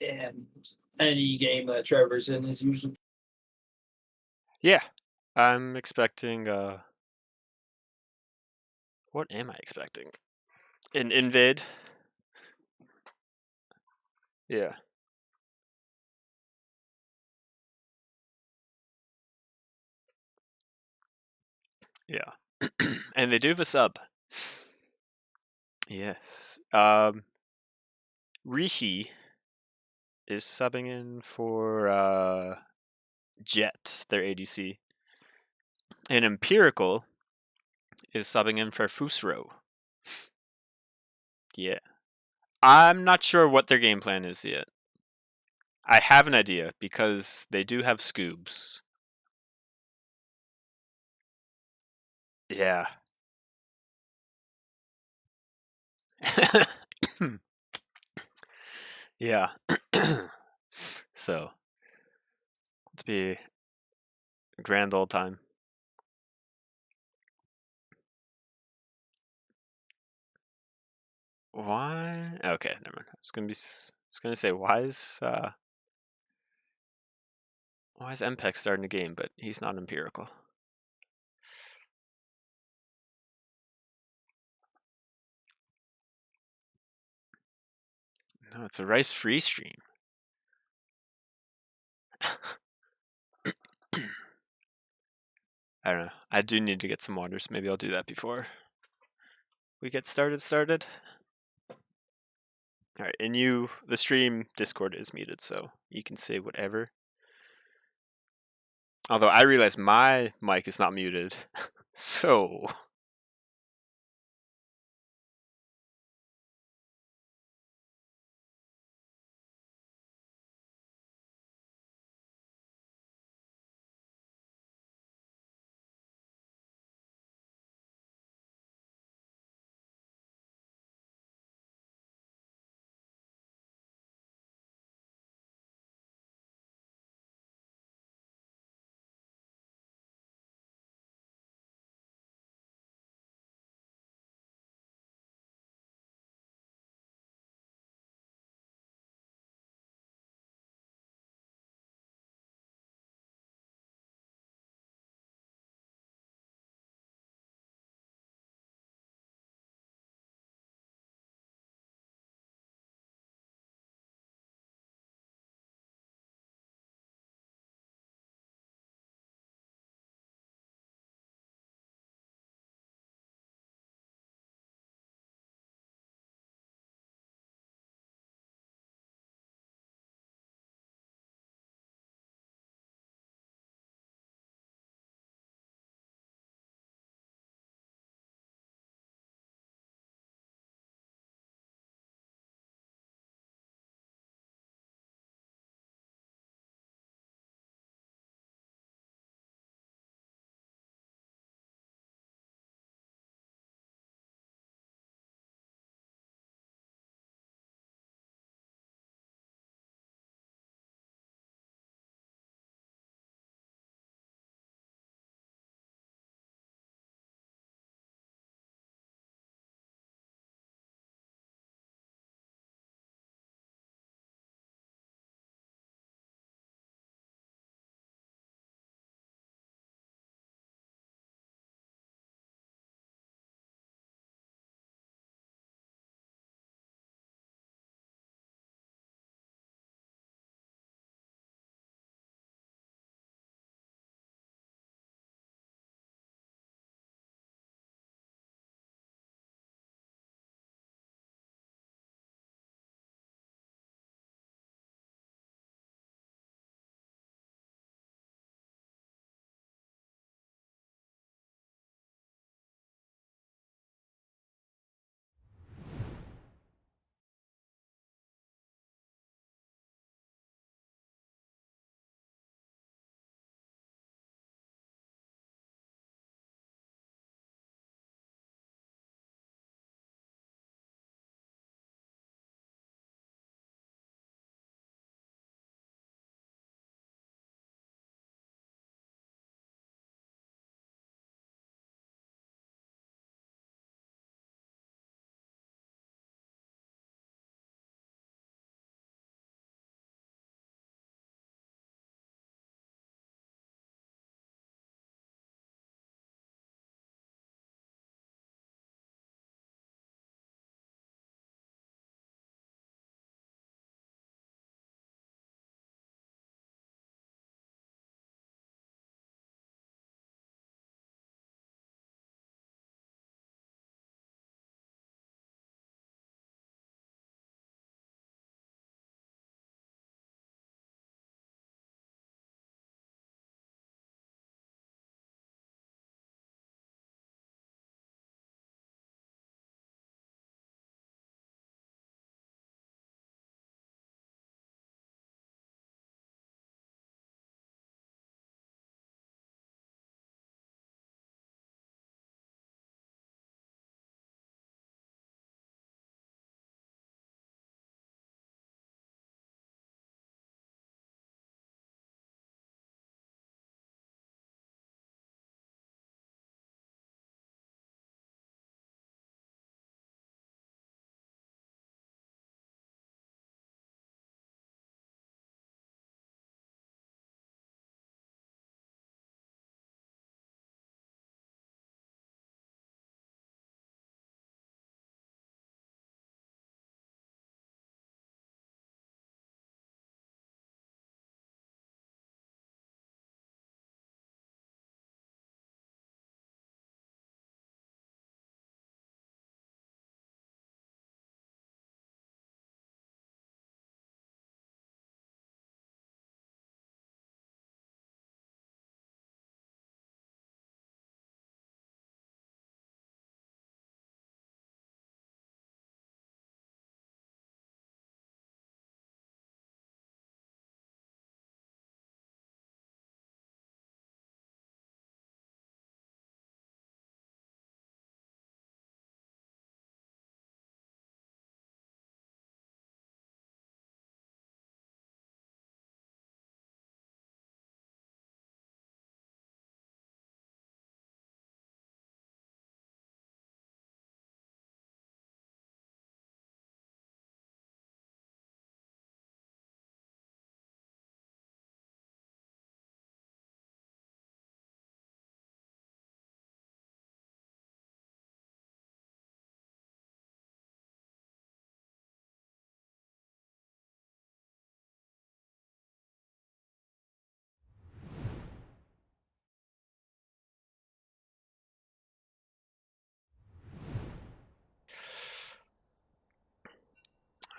and any game that Trevor's in is usually. Yeah, I'm expecting. What am I expecting? An invade. Yeah, yeah, and they do have a sub. Yes. Rishi is subbing in for Jet, their ADC, and Empirical is subbing in for Fusro. Yeah. I'm not sure what their game plan is yet. I have an idea because they do have Scoobs. Yeah. Yeah. So, let's be a grand old time. Why? Okay, never mind. I was gonna say why is MPEG starting the game, but he's not Empirical. No, it's a rice free stream. I don't know. I do need to get some water, so maybe I'll do that before we get started. All right, and the stream Discord is muted, so you can say whatever. Although I realize my mic is not muted, so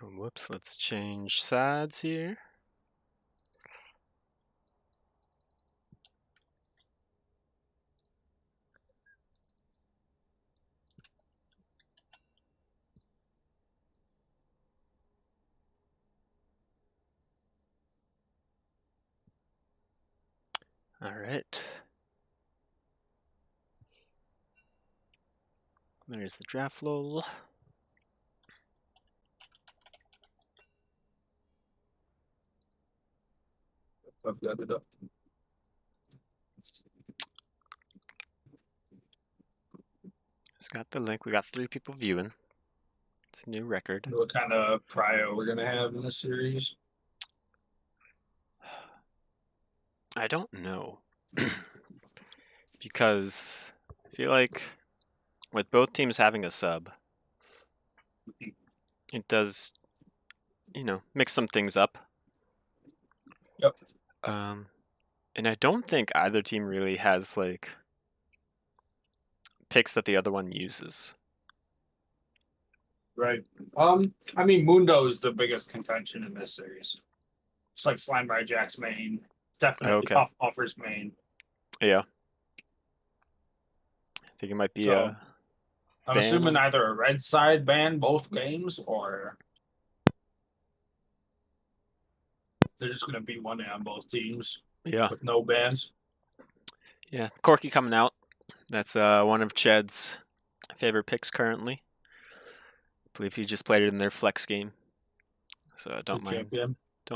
Whoops, let's change sides here. All right. There's the draft lol. I've got it up. Just got the link. We got 3 people viewing. It's a new record. What kind of prio we're gonna have in this series? I don't know. Because I feel like with both teams having a sub, it does, mix some things up. Yep. And I don't think either team really has like picks that the other one uses. Right. I mean, Mundo is the biggest contention in this series. It's like Slime by Jack's main. It's definitely Okay. Puff Buffer's main. Yeah. I think it might be So, I'm ban assuming on- either a red side ban both games or they're just gonna be one on both teams Yeah. with no bans. Yeah. Corky coming out. That's one of Ched's favorite picks currently. I believe he just played it in their flex game. So I don't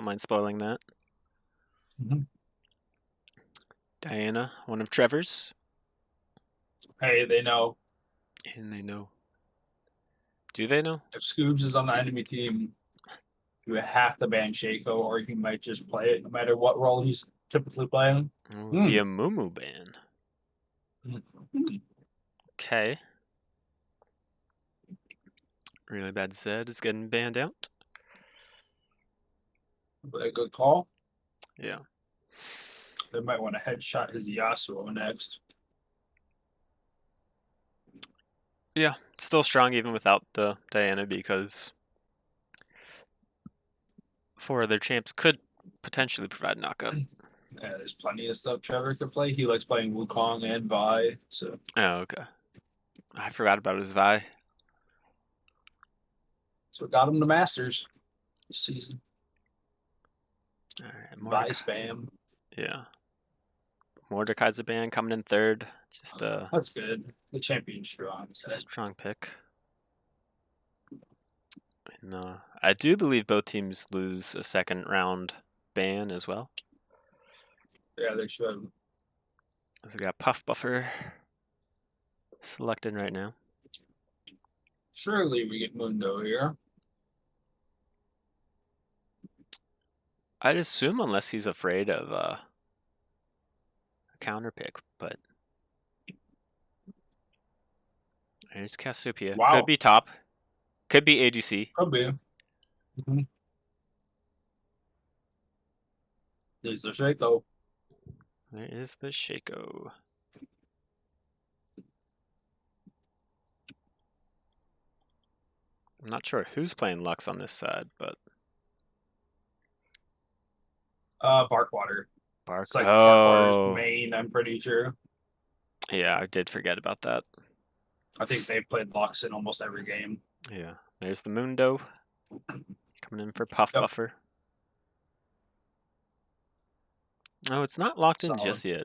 mind spoiling that. Mm-hmm. Diana, one of Trevor's. Hey, they know. And they know. Do they know? If Scoobs is on the enemy team, you have to ban Shaco, or he might just play it no matter what role he's typically playing. It would be a Mumu ban. Okay. Really Bad Zed is getting banned out. A good call. Yeah. They might want to headshot his Yasuo next. Yeah, still strong even without the Diana because 4 other champs could potentially provide knockup. Yeah, there's plenty of stuff Trevor could play. He likes playing Wukong and Vi. So. Oh, okay. I forgot about his Vi. That's what got him to Masters this season. All right, Vi spam. Yeah. Mordecai's a ban coming in 3rd. Just that's good. The champion's strong. It's a strong pick. And I do believe both teams lose a 2nd round ban as well. Yeah, they should. So we got Puff Buffer selected right now. Surely we get Mundo here. I'd assume unless he's afraid of a counter pick, but there's Cassiopeia. Wow. Could be top. Could be AGC. Could be. Mm-hmm. There's the Shaco. There is the Shaco. I'm not sure who's playing Lux on this side, but Barkwater. Bark. It's like Barkwater's main, I'm pretty sure. Yeah, I did forget about that. I think they've played Lux in almost every game. Yeah, there's the Mundo coming in for Puff Buffer. Oh, it's not locked in just yet.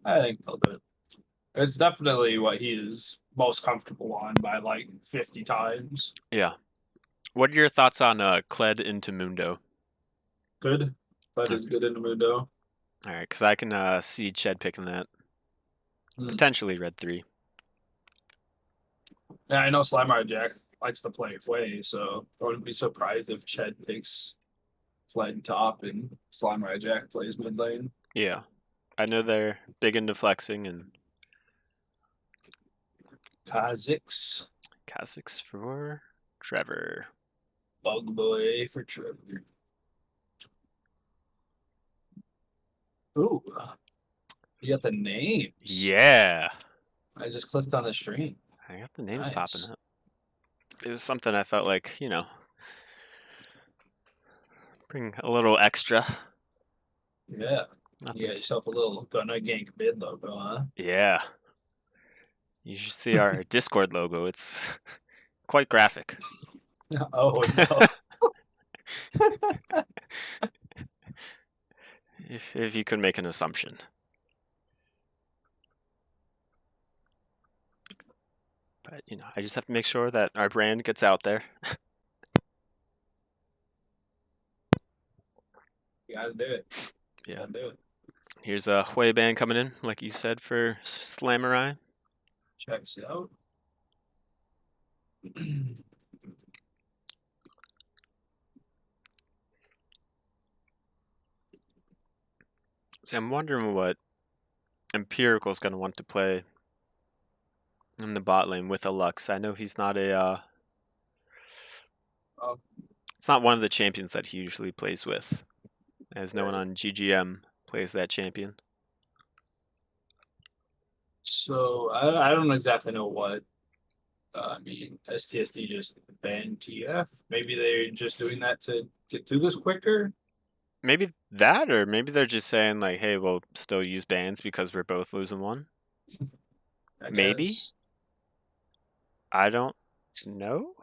I think they'll do it. It's definitely what he is most comfortable on by like 50 times. Yeah. What are your thoughts on Kled into Mundo? Good. Kled is good into Mundo. All right, because I can see Ched picking that. Potentially red 3. Yeah, I know Slimer Jack likes to play Way, so I wouldn't be surprised if Ched picks Fled top and Slimer Jack plays mid lane. Yeah. I know they're big into flexing and Kha'Zix. Kha'Zix for Trevor. Bug Boy for Trevor. Ooh. You got the names. Yeah. I just clicked on the stream. I got the names popping up. It was something I felt like, Bring a little extra. Yeah. Nothing You got yourself a little Gonna Gank mid logo, huh? Yeah. You should see our Discord logo. It's quite graphic. Oh no. if you could make an assumption. But, I just have to make sure that our brand gets out there. You gotta do it. Yeah. Gotta do it. Here's a Hui band coming in, like you said, for Slamurai. Checks it out. See, I'm wondering what Empirical's going to want to play in the bot lane with a Lux. I know he's not it's not one of the champions that he usually plays with, as no one on GGM plays that champion. So I don't exactly know what. I mean, STSD just banned TF. Maybe they're just doing that to get through this quicker. Maybe that, or maybe they're just saying like, "Hey, we'll still use bans because we're both losing one." Maybe. I don't know.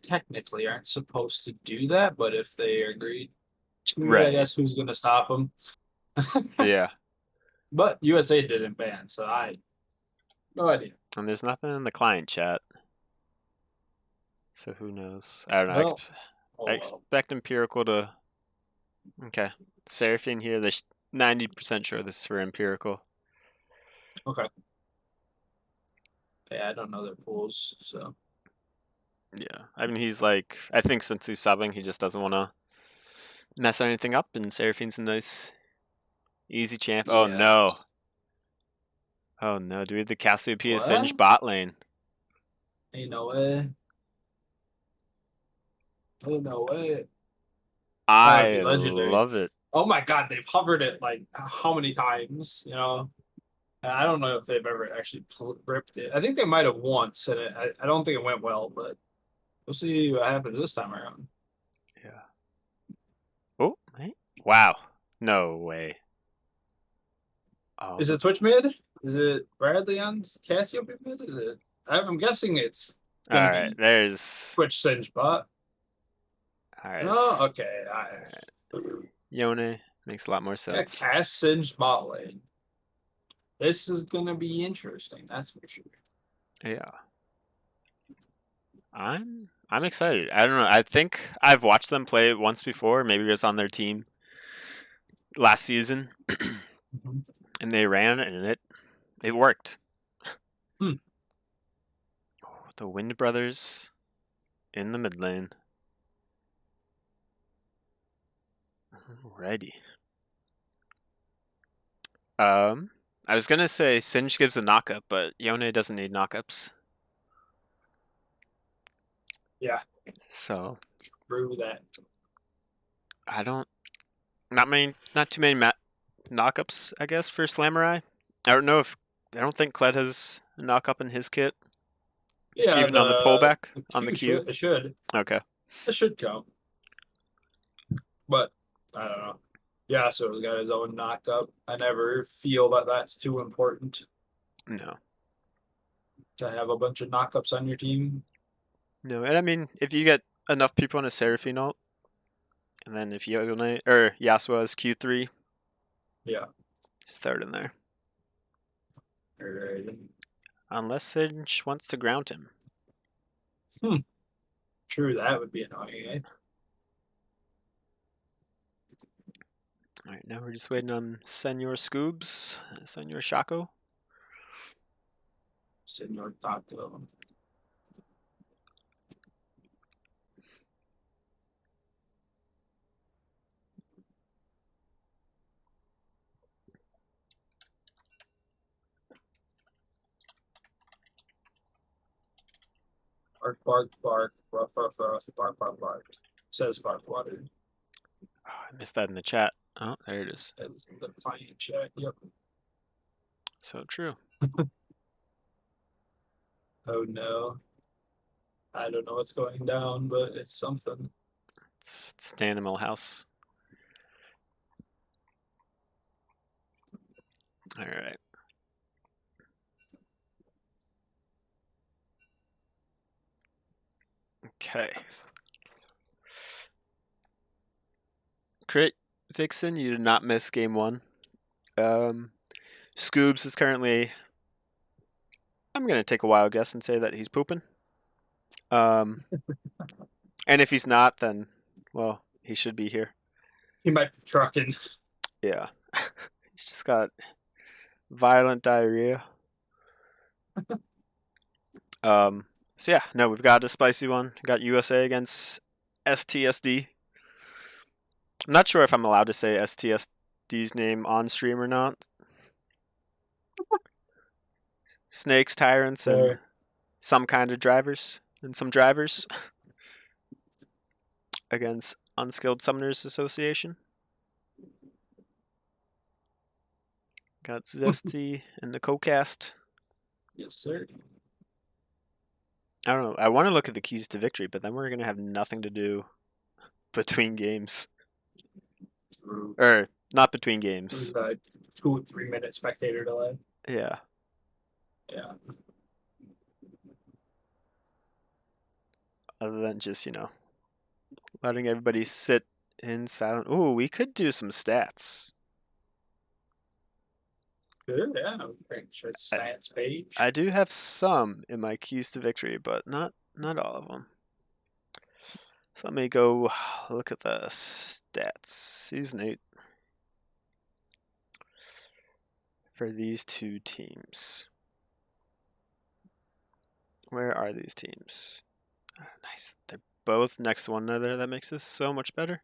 Technically, aren't supposed to do that, but if they agreed to it, I Right. guess who's gonna stop them? Yeah. But USA didn't ban, so no idea. And there's nothing in the client chat, so who knows? I don't know. Well, I expect Empirical to. Okay, Seraphine here. They're 90% sure this is for Empirical. Okay. Yeah, I don't know their pools, so. Yeah, I mean he's like, I think since he's subbing, he just doesn't want to mess anything up, and Seraphine's a nice, easy champ. Oh Yeah. no. Oh no, do we have the Cassiopeia What? Singe bot lane? Ain't no way. Ain't no way. I Legendary. love it. Oh my god, they've hovered it like how many times, And I don't know if they've ever actually ripped it. I think they might have once, and I don't think it went well, but we'll see what happens this time around. Yeah. Oh, hey. Wow. No way. Oh. Is it Twitch mid? Is it Bradley on Cassiopeia mid? Is it? I'm guessing it's All gonna right, be there's. Twitch Singe bot. All right. Oh, okay. All right. Yone makes a lot more sense. Cass Singe bot lane. This is gonna be interesting. That's for sure. Yeah. I'm excited. I don't know. I think I've watched them play it once before. Maybe it was on their team last season, and they ran and it worked. Hmm. Oh, the Wind Brothers in the mid lane. Alrighty. I was gonna say Singe gives a knockup, but Yone doesn't need knockups. Yeah. So. True that. I don't. Not too many knockups, I guess, for Slamurai. I don't know if. I don't think Kled has a knockup in his kit. Yeah, Even on the pullback on the Q. Q. It should. Okay. It should count. But I don't know. Yeah, so he's got his own knockup. I never feel that that's too important No. to have a bunch of knockups on your team. No, and I mean, if you get enough people on a Seraphine ult, and then if Yone or Yasuo has Q3, yeah, just throw it in there. Alright. Unless Singe wants to ground him. True, that would be annoying, eh? Alright, now we're just waiting on Senor Scoobs, Senor Shaco. Senor Taco. Bark, bark, bark, ruff, ruff, ruff, bark, bark, bark. Says bark water. Oh, I missed that in the chat. Oh, there it is. That's the client chat. Yep. So true. Oh no. I don't know what's going down, but it's something. It's the Animal House. All right. Okay. Crit Vixen, you did not miss game 1. Scoobs is currently, I'm going to take a wild guess and say that he's pooping. And if he's not, then, well, he should be here. He might be trucking. Yeah. He's just got violent diarrhea. So yeah, no, we've got a spicy one. We got USA against STSD. I'm not sure if I'm allowed to say STSD's name on stream or not. Snakes, tyrants, and some kind of drivers, and some drivers against Unskilled Summoners Association. Got Zesty in the co-cast. Yes, sir. I don't know. I want to look at the keys to victory, but then we're going to have nothing to do between games. True. Or, not between games. 2-3 minute spectator delay. Yeah. Yeah. Other than just, letting everybody sit in silent. Ooh, we could do some stats. Good, yeah. Stats page. I do have some in my keys to victory, but not all of them. So let me go look at the stats. Season 8 for these two teams. Where are these teams? Oh, nice. They're both next to one another. That makes this so much better.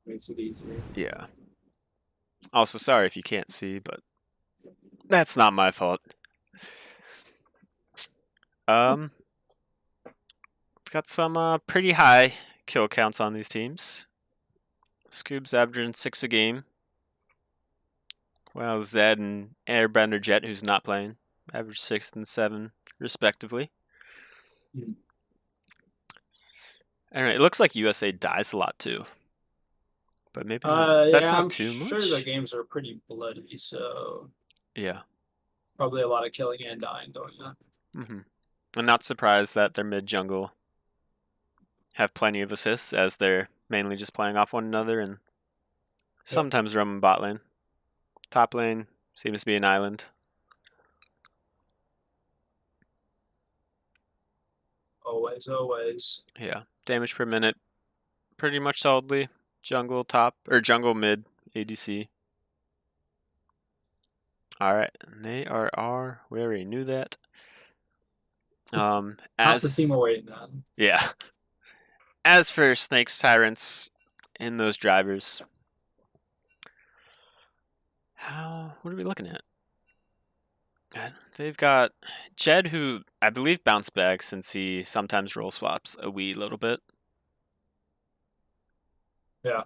Makes it easier. Yeah. Also, sorry if you can't see, but that's not my fault. We've got some pretty high kill counts on these teams. Scoob's averaging 6 a game. While Zed and Airbender Jet, who's not playing, average 6 and 7 respectively. Alright, it looks like USA dies a lot too. But maybe not. That's not too much. I'm sure the games are pretty bloody, so yeah. Probably a lot of killing and dying going on. I'm not surprised that their mid jungle have plenty of assists, as they're mainly just playing off one another and sometimes roaming bot lane. Top lane seems to be an island. Always. Yeah. Damage per minute, pretty much solidly. Jungle top, or jungle mid, ADC. Alright, and they are we already knew that. As the team we're waiting on. Yeah. As for Snakes, Tyrants, and those drivers, what are we looking at? They've got Jed, who I believe bounced back since he sometimes roll swaps a wee little bit. Yeah.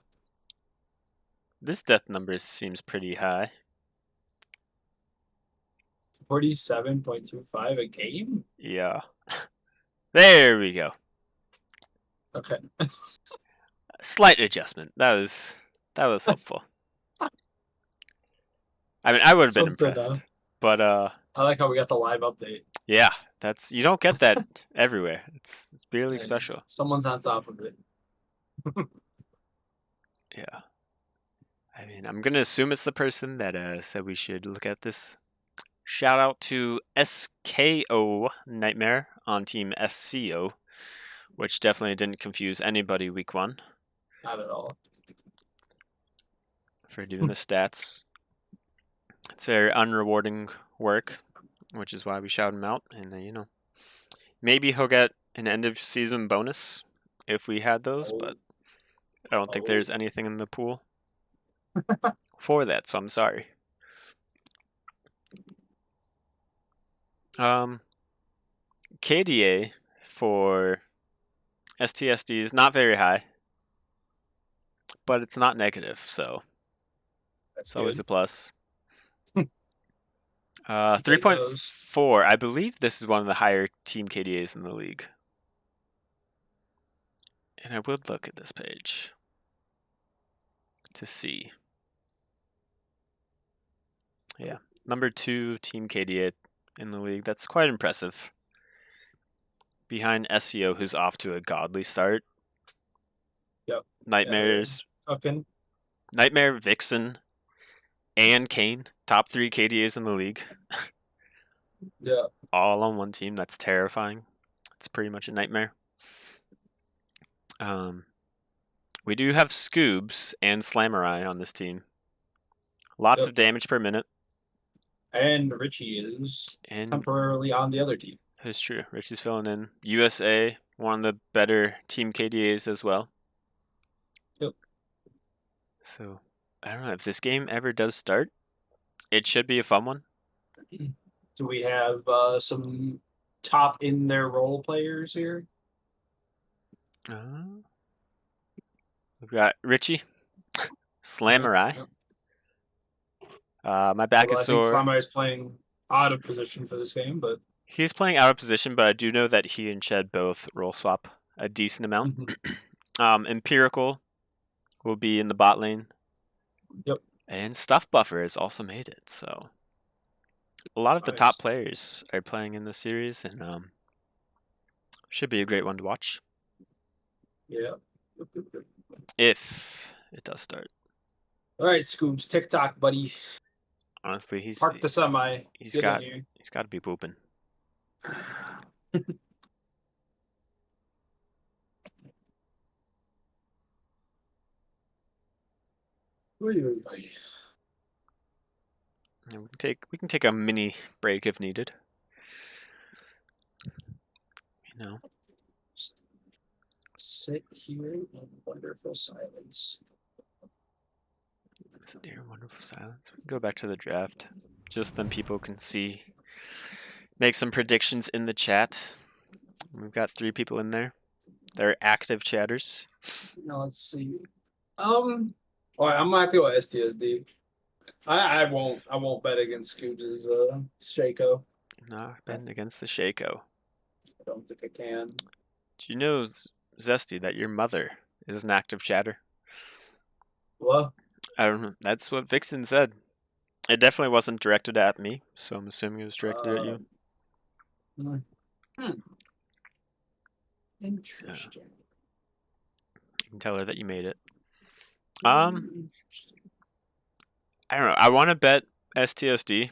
This death number seems pretty high. 47.25 a game? Yeah. There we go. Okay. Slight adjustment. That was helpful. I mean, I would have been impressed. But I like how we got the live update. Yeah, you don't get that everywhere. It's really special. Someone's on top of it. Yeah. I mean, I'm gonna assume it's the person that said we should look at this. Shout out to SKO Nightmare on Team SCO, which definitely didn't confuse anybody week 1. Not at all. For doing the stats. It's very unrewarding work, which is why we shout him out. And, maybe he'll get an end of season bonus if we had those, but I don't think there's anything in the pool for that, so I'm sorry. KDA for STSD is not very high, but it's not negative, so it's always a plus. 3.4. I believe this is one of the higher team KDAs in the league. And I would look at this page to see. Yeah, number 2 team KDA in the league. That's quite impressive. Behind SEO, who's off to a godly start. Yep. Nightmares. Okay. Nightmare, Vixen, and Kane. Top 3 KDAs in the league. Yeah. All on one team. That's terrifying. It's pretty much a nightmare. We do have Scoobs and Slamurai on this team. Lots of damage per minute. And Richie is temporarily on the other team. That's true. Richie's filling in. USA, one of the better team KDAs as well. Yep. So, I don't know. If this game ever does start, it should be a fun one. Do we have some top in their role players here? We've got Richie, Slamurai. Yep. My back is I think sore. Slamurai is playing out of position for this game, but he's playing out of position, but I do know that he and Ched both role swap a decent amount. Empirical will be in the bot lane. Yep. And Stuff Buffer has also made it, so a lot of the top players are playing in the series, and should be a great one to watch. Yeah. If it does start. All right, Scoobs, TikTok, buddy. Honestly, he's park the semi. He's got to be pooping. We can take a mini break if needed. You know. Sit here in wonderful silence. Sit here in wonderful silence. We can go back to the draft. Just then people can see. Make some predictions in the chat. We've got 3 people in there. They're active chatters. Now let's see. All right, I'm gonna have to go STSD. I won't bet against Scoobs' Shaco. No, betting against the Shaco. I don't think I can. Do you know, Zesty, that your mother is an active chatter? What? I don't know. That's what Vixen said. It definitely wasn't directed at me, so I'm assuming it was directed at you. Interesting. You can tell her that you made it. I don't know. I want to bet STSD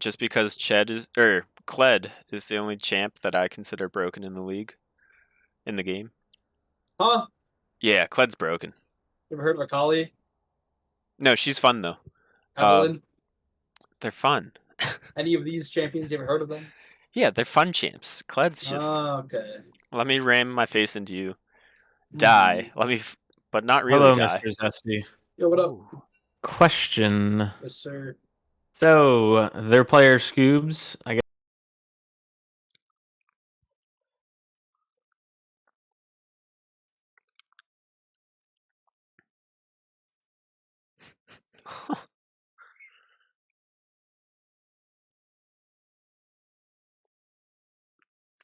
just because Kled is the only champ that I consider broken in the league, in the game. Huh? Yeah, Kled's broken. You ever heard of Akali? No, she's fun though. Evelyn? They're fun. Any of these champions, you ever heard of them? Yeah, they're fun champs. Kled's just. Okay. Let me ram my face into you. Die. Let me, but not really. Hello, die. Mr. Zesty. Yo, what up? Question. Yes, sir. So their player Scoobs, I guess.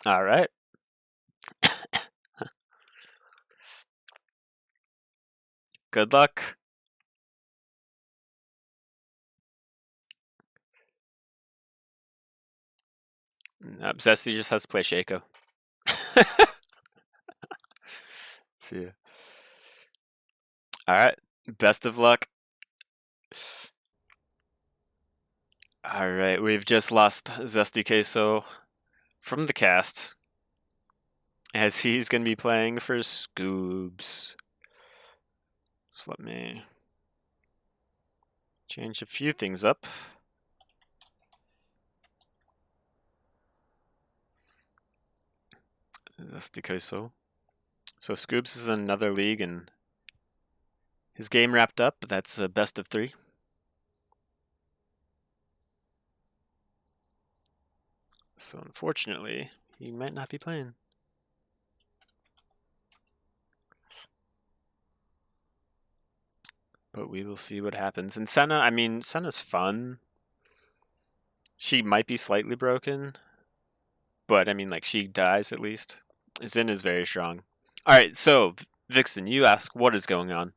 All right. Good luck. Zesty just has to play Shaco. See ya. All right. Best of luck. All right. We've just lost Zesty Queso from the cast, as he's going to be playing for Scoobs. So let me change a few things up. Zesty Queso. So Scoobs is in another league, and his game wrapped up. That's a best of 3. So unfortunately, he might not be playing. But we will see what happens. And Senna, I mean, Senna's fun. She might be slightly broken. But, I mean, like, she dies at least. Zin is very strong. All right, so Vixen, you ask what is going on.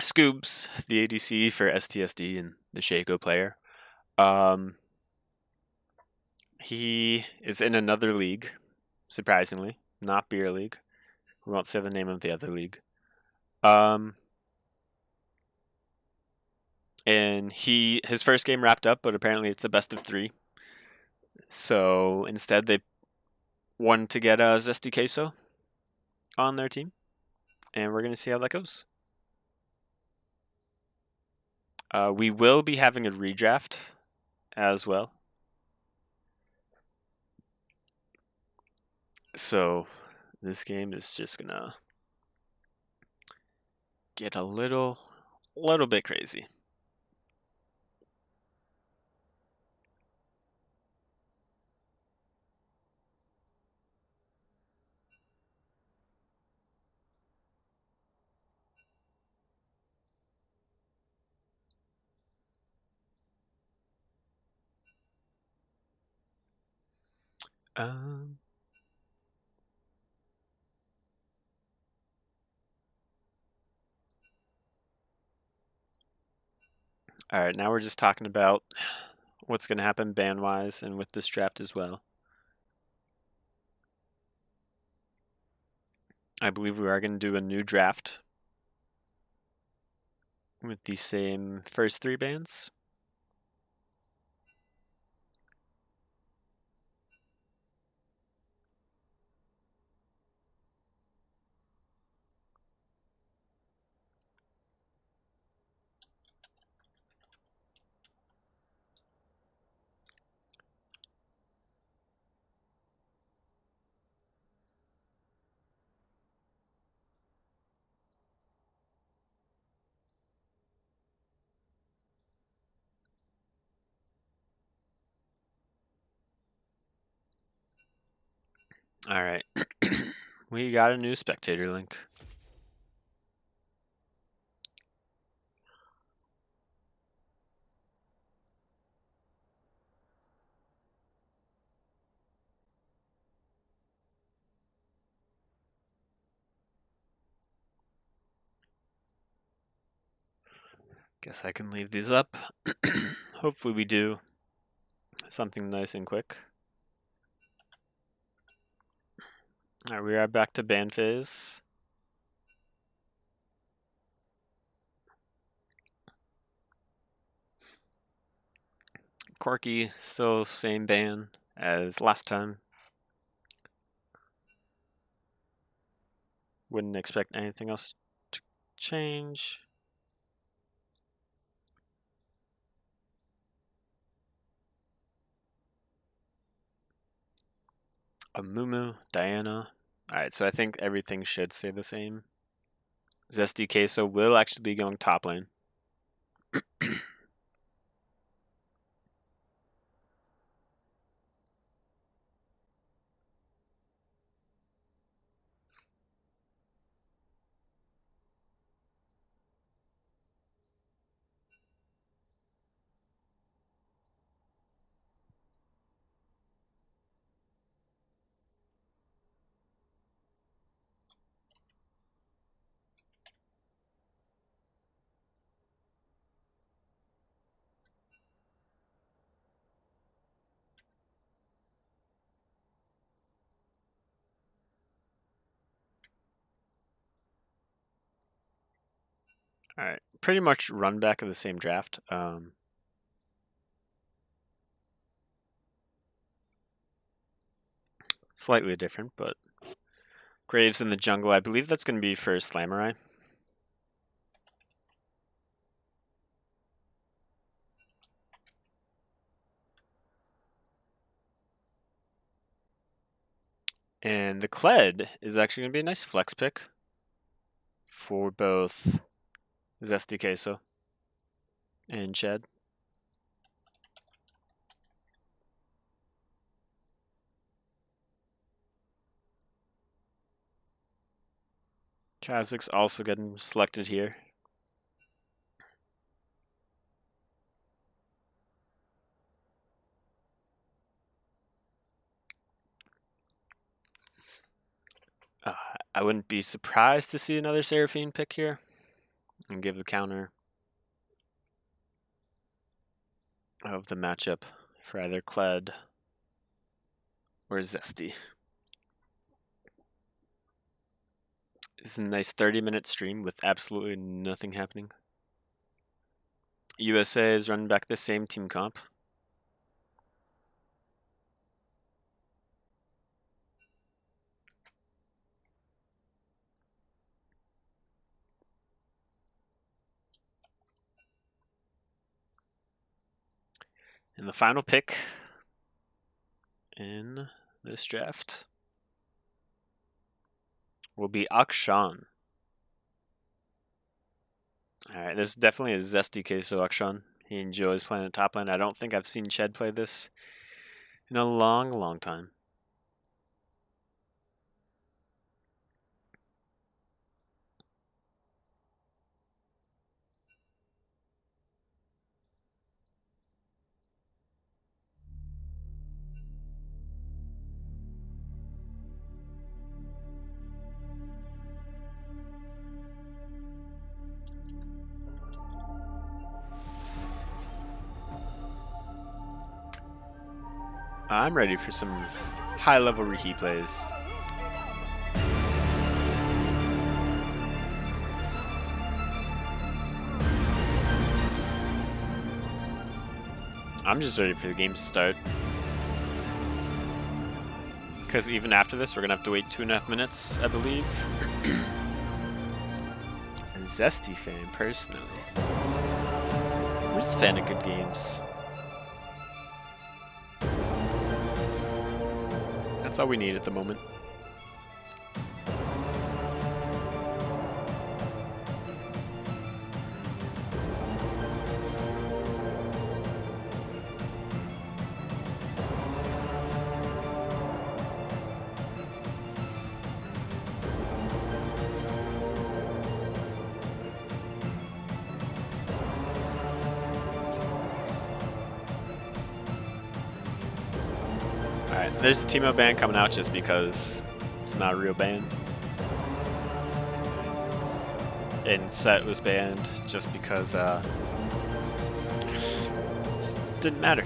Scoobs, the ADC for STSD and the Shaco player. He is in another league, surprisingly, not Beer League. We won't say the name of the other league. And his first game wrapped up, but apparently it's a best of 3. So instead, they wanted to get Zesty Queso on their team, and we're going to see how that goes. We will be having a redraft as well. So this game is just going to get a little bit crazy. All right, now we're just talking about what's going to happen ban-wise and with this draft as well. I believe we are going to do a new draft with the same first 3 bans. All right. We got a new spectator link. Guess I can leave these up. Hopefully we do something nice and quick. All right, we are back to ban phase. Corky, still same ban as last time. Wouldn't expect anything else to change. Amumu, Diana. Alright, so I think everything should stay the same. Zesty Queso will actually be going top lane. Alright, pretty much run back of the same draft. Slightly different, but Graves in the jungle. I believe that's going to be for Slamurai. And the Kled is actually going to be a nice flex pick for both Zesty Queso and Ched. Kha'Zix's also getting selected here. Oh, I wouldn't be surprised to see another Seraphine pick here and give the counter of the matchup for either Kled or Zesty. This is a nice 30-minute stream with absolutely nothing happening. USA is running back the same team comp. And the final pick in this draft will be Akshan. Alright, this is definitely a zesty case of Akshan. He enjoys playing the top lane. I don't think I've seen Ched play this in a long, long time. I'm ready for some high-level reheat plays. I'm just ready for the game to start. Because even after this, we're going to have to wait 2.5 minutes, I believe. A Zesty fan, personally. I'm just a fan of good games. That's all we need at the moment. Alright, there's the Teemo ban coming out just because it's not a real ban. And Set was banned just because just didn't matter.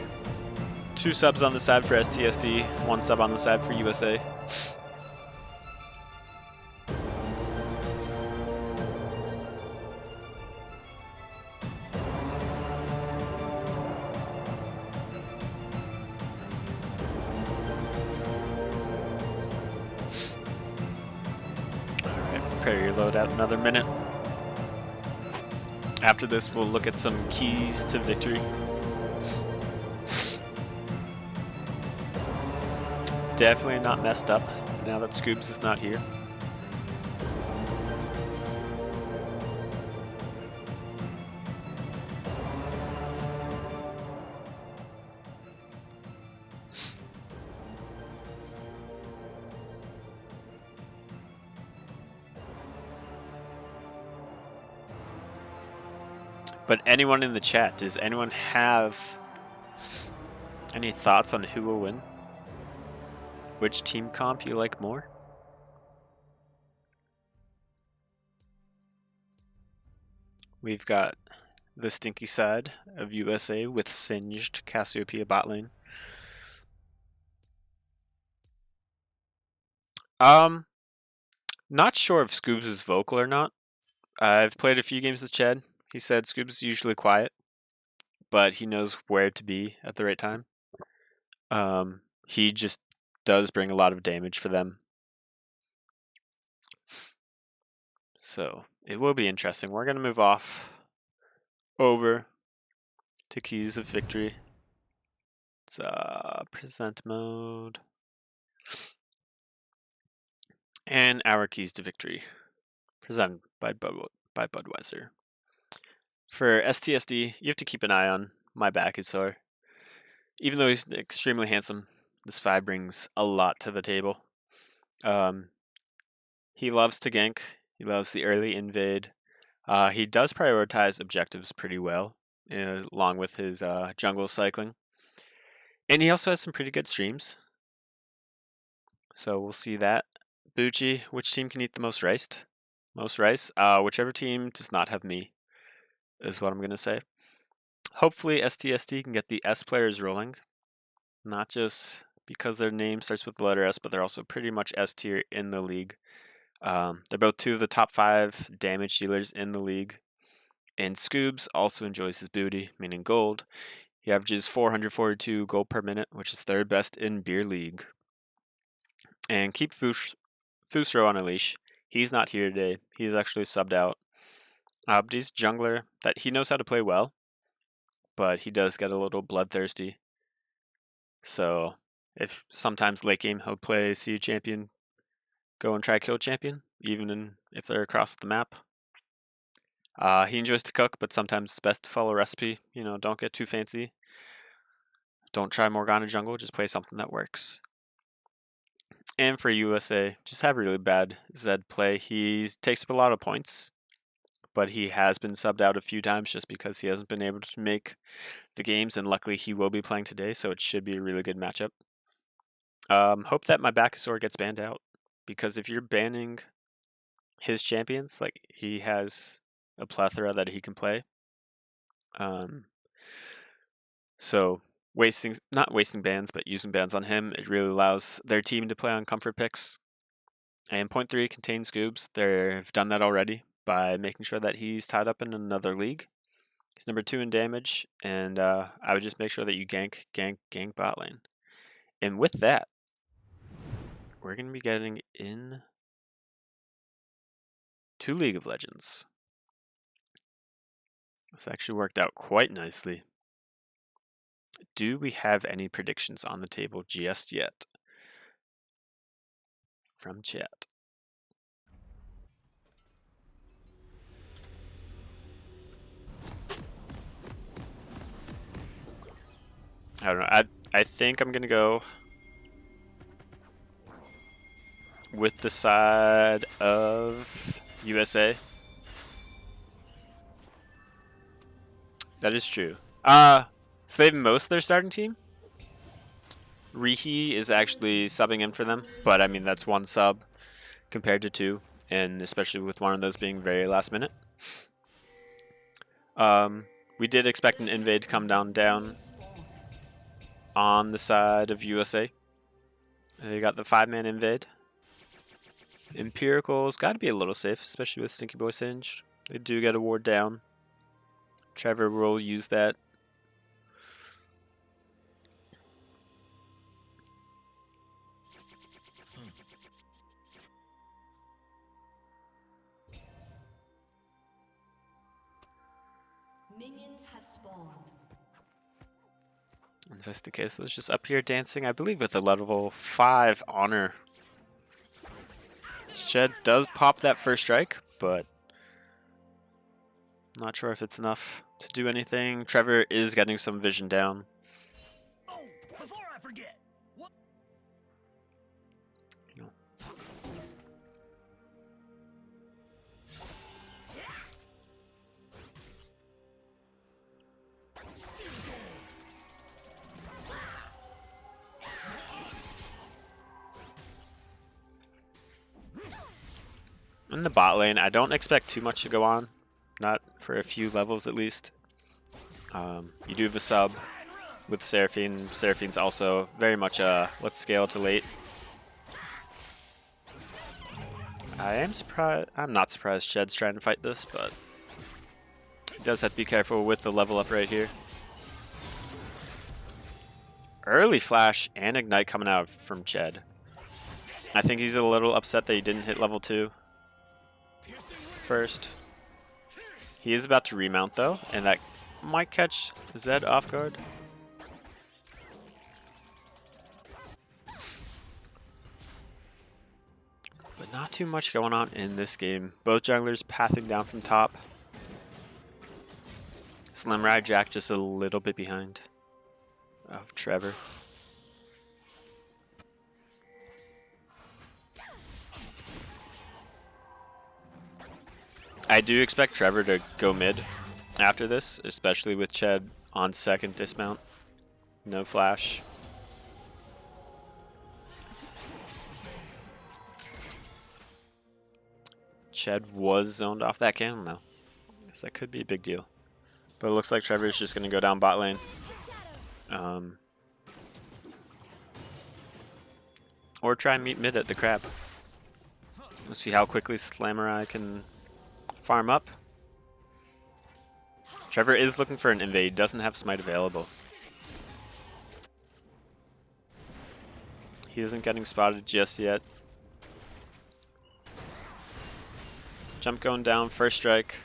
2 subs on the side for STSD, 1 sub on the side for USA. Prepare your loadout another minute. After this, we'll look at some keys to victory. Definitely not messed up now that Scoobs is not here. But anyone in the chat, does anyone have any thoughts on who will win? Which team comp you like more? We've got the stinky side of USA with Singed Cassiopeia bot lane. Not sure if Scoobs is vocal or not. I've played a few games with Chad. He said Scoobs is usually quiet, but he knows where to be at the right time. He just does bring a lot of damage for them. So it will be interesting. We're going to move off over to keys of victory. It's present mode. And our keys to victory. Presented by Budweiser. For STSD, you have to keep an eye on My Back is Sore. Even though he's extremely handsome, this 5 brings a lot to the table. He loves to gank. He loves the early invade. He does prioritize objectives pretty well, along with his jungle cycling. And he also has some pretty good streams. So we'll see that Bucci, which team can eat the most rice? Most rice? Whichever team does not have me is what I'm going to say. Hopefully STSD can get the S players rolling. Not just because their name starts with the letter S, but they're also pretty much S tier in the league. They're both 2 of the top 5 damage dealers in the league. And Scoobs also enjoys his booty, meaning gold. He averages 442 gold per minute, which is 3rd best in Beer League. And keep Fusro on a leash. He's not here today. He's actually subbed out. But he's a jungler that he knows how to play well, but he does get a little bloodthirsty. So if sometimes late game he'll play see a champion, go and try kill champion, even if they're across the map. He enjoys to cook, but sometimes it's best to follow recipe. You know, don't get too fancy. Don't try Morgana jungle, just play something that works. And for USA, just have really bad Zed play. He takes up a lot of points, but he has been subbed out a few times just because he hasn't been able to make the games, and luckily he will be playing today, so it should be a really good matchup. Hope that my Backusaur gets banned out, because if you're banning his champions, like, he has a plethora that he can play. So not wasting bans, but using bans on him, it really allows their team to play on comfort picks. And point 3 contains Scoobs. They've done that already by making sure that he's tied up in another league. He's number 2 in damage, and I would just make sure that you gank bot lane. And with that, we're going to be getting in to League of Legends. This actually worked out quite nicely. Do we have any predictions on the table just yet? From chat. I don't know. I think I'm going to go with the side of USA. That is true. So they have most of their starting team. Rihi is actually subbing in for them, but I mean that's 1 sub compared to 2, and especially with one of those being very last minute. We did expect an invade to come down on the side of USA. They got the 5-man invade. Empirical's got to be a little safe, especially with Stinky Boy Singed. They do get a ward down. Trevor will use that. Minions have spawned. Is this the case? Let's just up here dancing, I believe, with a level 5 honor. Shed does pop that first strike, but not sure if it's enough to do anything. Trevor is getting some vision down. Oh, before I forget. What? In the bot lane, I don't expect too much to go on. Not for a few levels at least. You do have a sub with Seraphine. Seraphine's also very much let's scale to late. I am surprised. I'm not surprised Shed's trying to fight this, but he does have to be careful with the level up right here. Early flash and ignite coming out from Ched. I think he's a little upset that he didn't hit level 2 first. He is about to remount though, and that might catch Zed off guard. But not too much going on in this game. Both junglers pathing down from top. Slim Ride Jack just a little bit behind of Trevor. I do expect Trevor to go mid after this, especially with Ched on second dismount. No flash. Ched was zoned off that cannon though. Guess that could be a big deal. But it looks like Trevor's just going to go down bot lane. Or try and meet mid at the crab. We'll see how quickly Slamurai can farm up. Trevor is looking for an invade, doesn't have smite available. He isn't getting spotted just yet. Jump going down, first strike.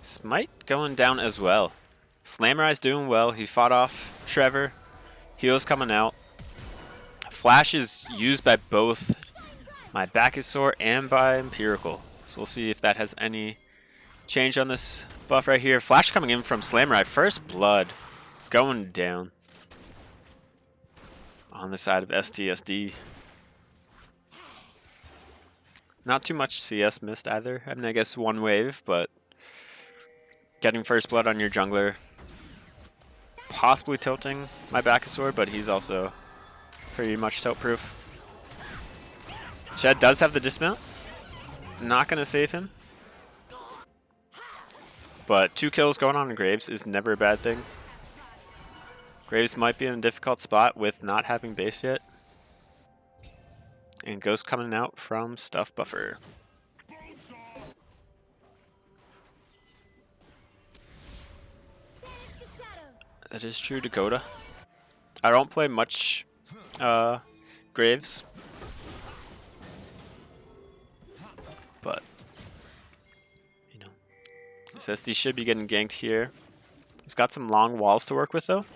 Smite going down as well. Slamurai's doing well. He fought off Trevor. Heal's coming out. Flash is used by both my Bacchusaur and by Empirical. So we'll see if that has any change on this buff right here. Flash coming in from Slamurai. First blood going down on the side of STSD. Not too much CS missed either. I mean, I guess one wave, but getting first blood on your jungler. Possibly tilting my Bacchusaur, but he's also pretty much tilt proof. Ched does have the dismount. Not going to save him. But 2 kills going on in Graves is never a bad thing. Graves might be in a difficult spot with not having base yet. And Ghost coming out from Stuff Buffer. That is true, Dakota. I don't play much Graves. But, you know, SSD should be getting ganked here. He's got some long walls to work with though.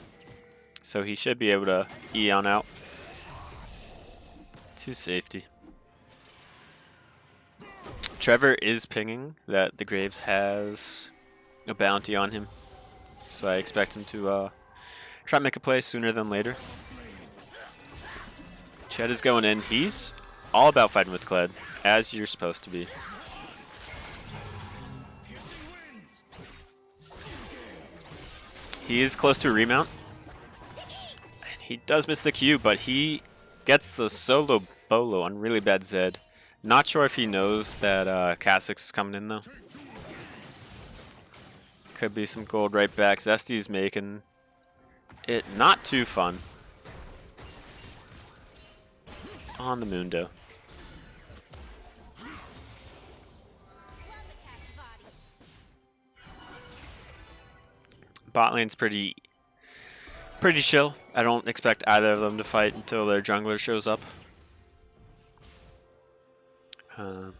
So he should be able to Eon out to safety. Trevor is pinging that the Graves has a bounty on him. So I expect him to try and make a play sooner than later. Ched is going in. He's all about fighting with Kled, as you're supposed to be. He is close to a remount. And he does miss the Q, but he gets the solo bolo on really bad Zed. Not sure if he knows that Kha'Zix is coming in though. Could be some gold right back. Zesty's making it not too fun on the Mundo. Bot lane's pretty chill. I don't expect either of them to fight until their jungler shows up.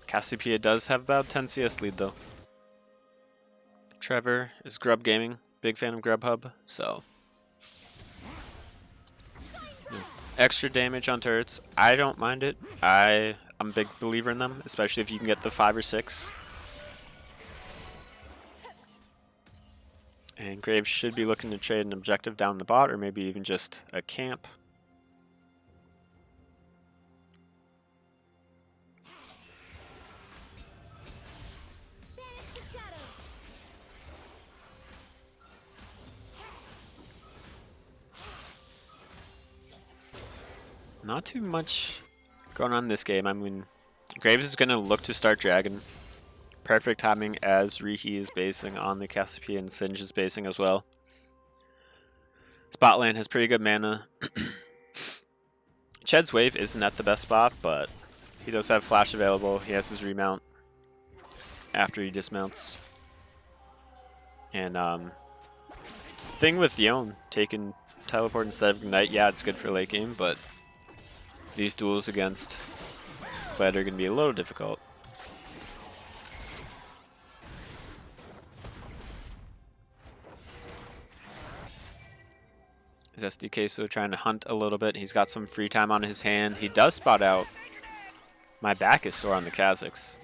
Cassiopeia does have about 10 CS lead though. Trevor is Grub Gaming, big fan of Grubhub, so extra damage on turrets. I don't mind it. I'm a big believer in them, especially if you can get the 5 or 6. And Graves should be looking to trade an objective down the bot, or maybe even just a camp. Not too much going on in this game. I mean, Graves is going to look to start Dragon. Perfect timing as Rihi is basing on the Cassiopeia and Singe is basing as well. Spot lane has pretty good mana. Ched's wave isn't at the best spot, but he does have flash available. He has his remount after he dismounts. And thing with Yone taking teleport instead of ignite, yeah, it's good for late game, but these duels against Kled are going to be a little difficult. Is SDK so trying to hunt a little bit. He's got some free time on his hand. He does spot out my Bacchusaur on the Kha'Zix.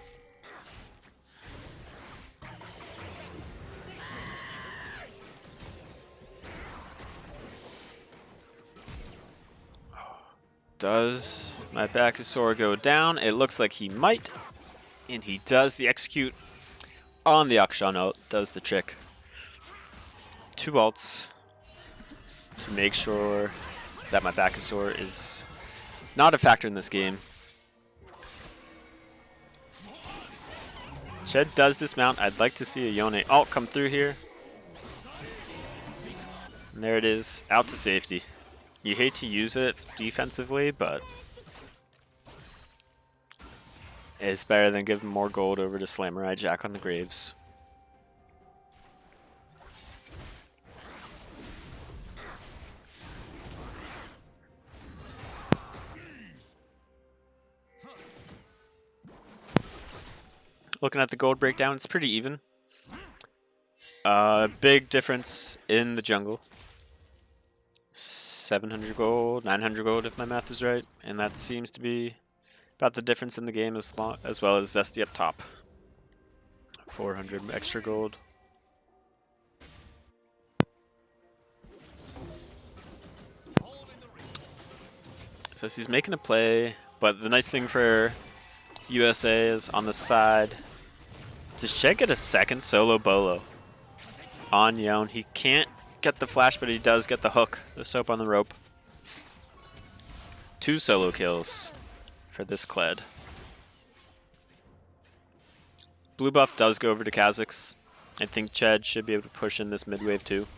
Does my Bacchusaur go down? It looks like he might. And he does the execute on the Akshan ult. Does the trick. 2 ults to make sure that my Bacchusaur is not a factor in this game. Shed does dismount. I'd like to see a Yone ult come through here. And there it is, out to safety. You hate to use it defensively, but it's better than giving more gold over to Slamurai Jack on the Graves. Looking at the gold breakdown, it's pretty even. Big difference in the jungle. 700 gold, 900 gold if my math is right, and that seems to be about the difference in the game as well as Zesty up top. 400 extra gold. So he's making a play, but the nice thing for USA is on the side. Does Chet get a second solo bolo on Yon? He can't get the flash, but he does get the hook, the soap on the rope. 2 solo kills for this Kled. Blue buff does go over to Kha'Zix. I think Ched should be able to push in this mid wave too.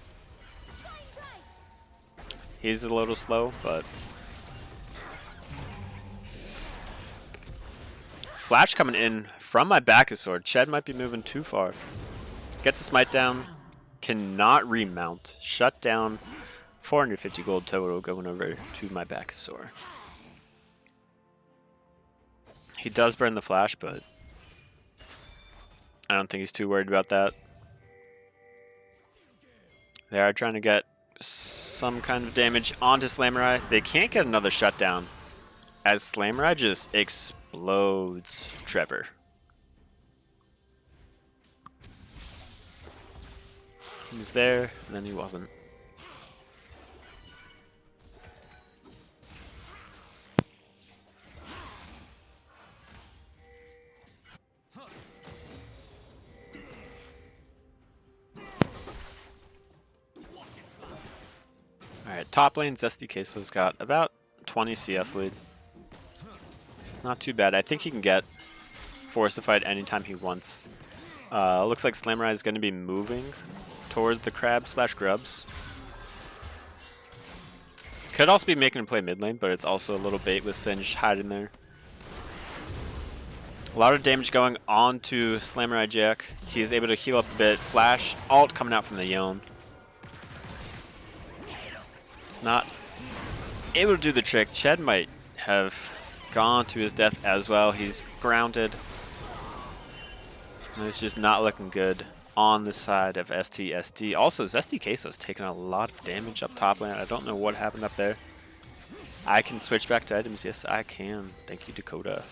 He's a little slow, but flash coming in from my back sword. Ched might be moving too far. Gets a smite down. Cannot remount. Shut down. 450 gold total going over to my back sword. He does burn the flash, but I don't think he's too worried about that. They are trying to get some kind of damage onto Slamurai. They can't get another shutdown as Slamurai just explodes Trevor. He was there, and then he wasn't. Alright, top lane, Zesty Queso's got about 20 CS lead. Not too bad. I think he can get forcified anytime he wants. Looks like Slamurai is going to be moving towards the crab/grubs. Could also be making him play mid lane, but it's also a little bait with Singe hiding there. A lot of damage going on to Slamurai Jack. He's able to heal up a bit. Flash, ult coming out from the Yone. It's not able to do the trick. Ched might have gone to his death as well. He's grounded. And it's just not looking good on the side of STSD. Also, Zesty Queso's taking a lot of damage up top lane. I don't know what happened up there. I can switch back to items. Yes, I can. Thank you, Dakota.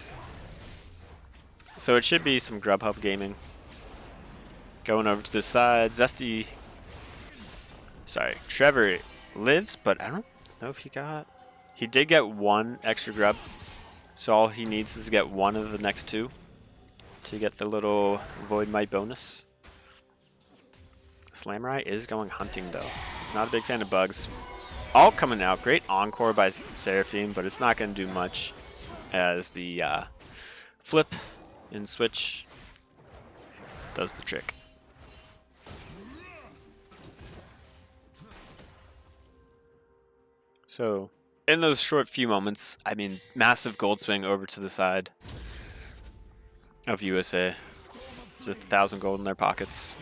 So it should be some Grubhub gaming. Going over to the side. Trevor lives, but I don't know if he got... He did get 1 extra grub. So all he needs is to get 1 of the next 2 to get the little Void Might bonus. Slamurai is going hunting though. He's not a big fan of bugs. All coming out. Great encore by Seraphine, but it's not going to do much as the flip and switch does the trick. So, in those short few moments, I mean, massive gold swing over to the side of USA. There's 1,000 gold in their pockets.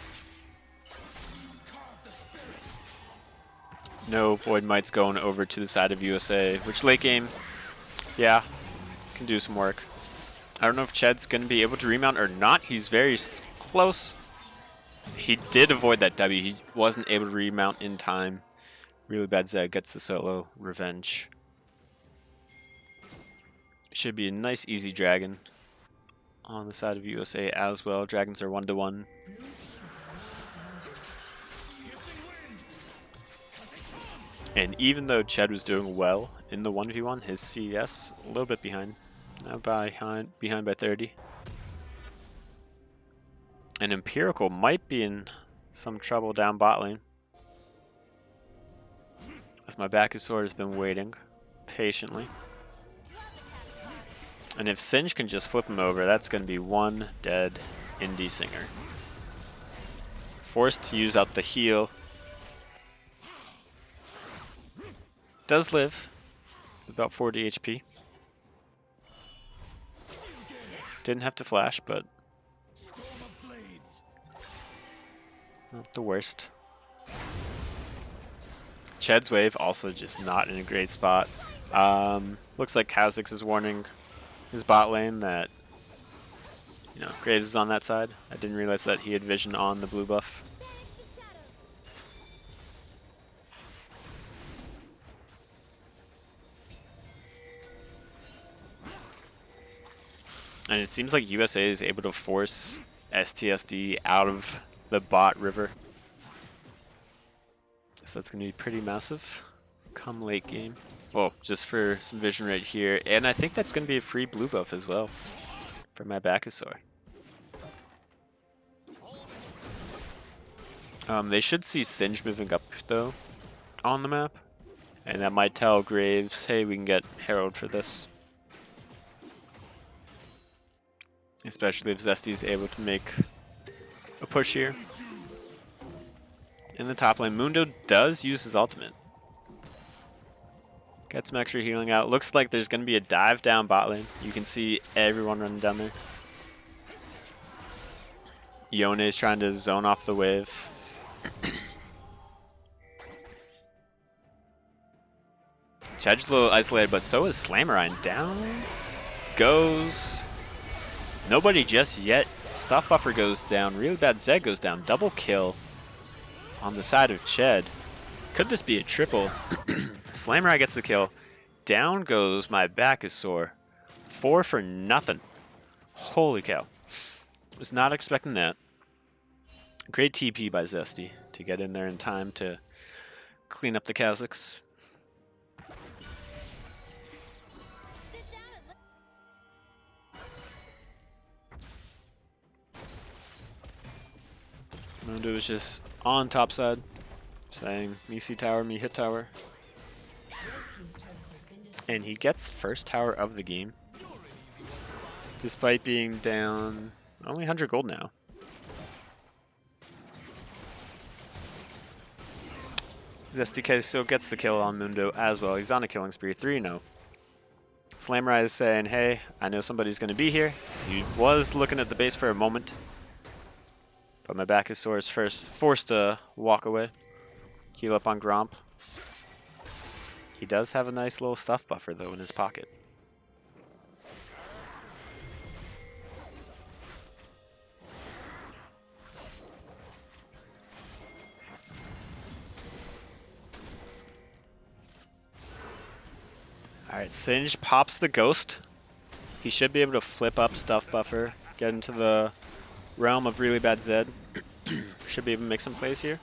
No Void Mites going over to the side of USA, which late game, yeah, can do some work. I don't know if Ched's going to be able to remount or not. He's very close. He did avoid that W. He wasn't able to remount in time. Really bad Zeg gets the solo revenge. Should be a nice easy dragon on the side of USA as well. Dragons are 1-to-1. And even though Ched was doing well in the 1v1, his CS a little bit behind. Now behind by 30. And Empirical might be in some trouble down bot lane. As my back sword has been waiting patiently. And if Singe can just flip him over, that's going to be 1 dead Indie Singer. Forced to use out the heal. Does live. About 40 HP. Didn't have to flash, but not the worst. Ched's wave also just not in a great spot. Looks like Kha'Zix is warning his bot lane that, you know, Graves is on that side. I didn't realize that he had vision on the blue buff. And it seems like USA is able to force STSD out of the bot river. So that's going to be pretty massive come late game. Well, just for some vision right here. And I think that's going to be a free blue buff as well for my Bacchusaur. They should see Singe moving up though on the map. And that might tell Graves, hey, we can get Herald for this. Especially if Zesty is able to make a push here. In the top lane, Mundo does use his ultimate. Get some extra healing out. Looks like there's going to be a dive down bot lane. You can see everyone running down there. Yone is trying to zone off the wave. Ched's a little isolated, but so is Slammerine. Down goes... Nobody just yet. Stuff Buffer goes down. Really Bad Zed goes down. Double kill on the side of Ched. Could this be a triple? Slammerine gets the kill. Down goes my Bacchusaur. 4 for nothing. Holy cow. Was not expecting that. Great TP by Zesty to get in there in time to clean up the Kha'Zix. Mundo is just on top side, saying, me see tower, me hit tower. And he gets first tower of the game, despite being down only 100 gold now. ZSTK still gets the kill on Mundo as well. He's on a killing spree, 3-0. Slammerine is saying, hey, I know somebody's going to be here. He was looking at the base for a moment. But my Bacchusaur is first forced to walk away. Heal up on Gromp. He does have a nice little stuff buffer though in his pocket. Alright, Singe pops the ghost. He should be able to flip up stuff buffer, get into the realm of really bad Zed. Should be able to make some plays here.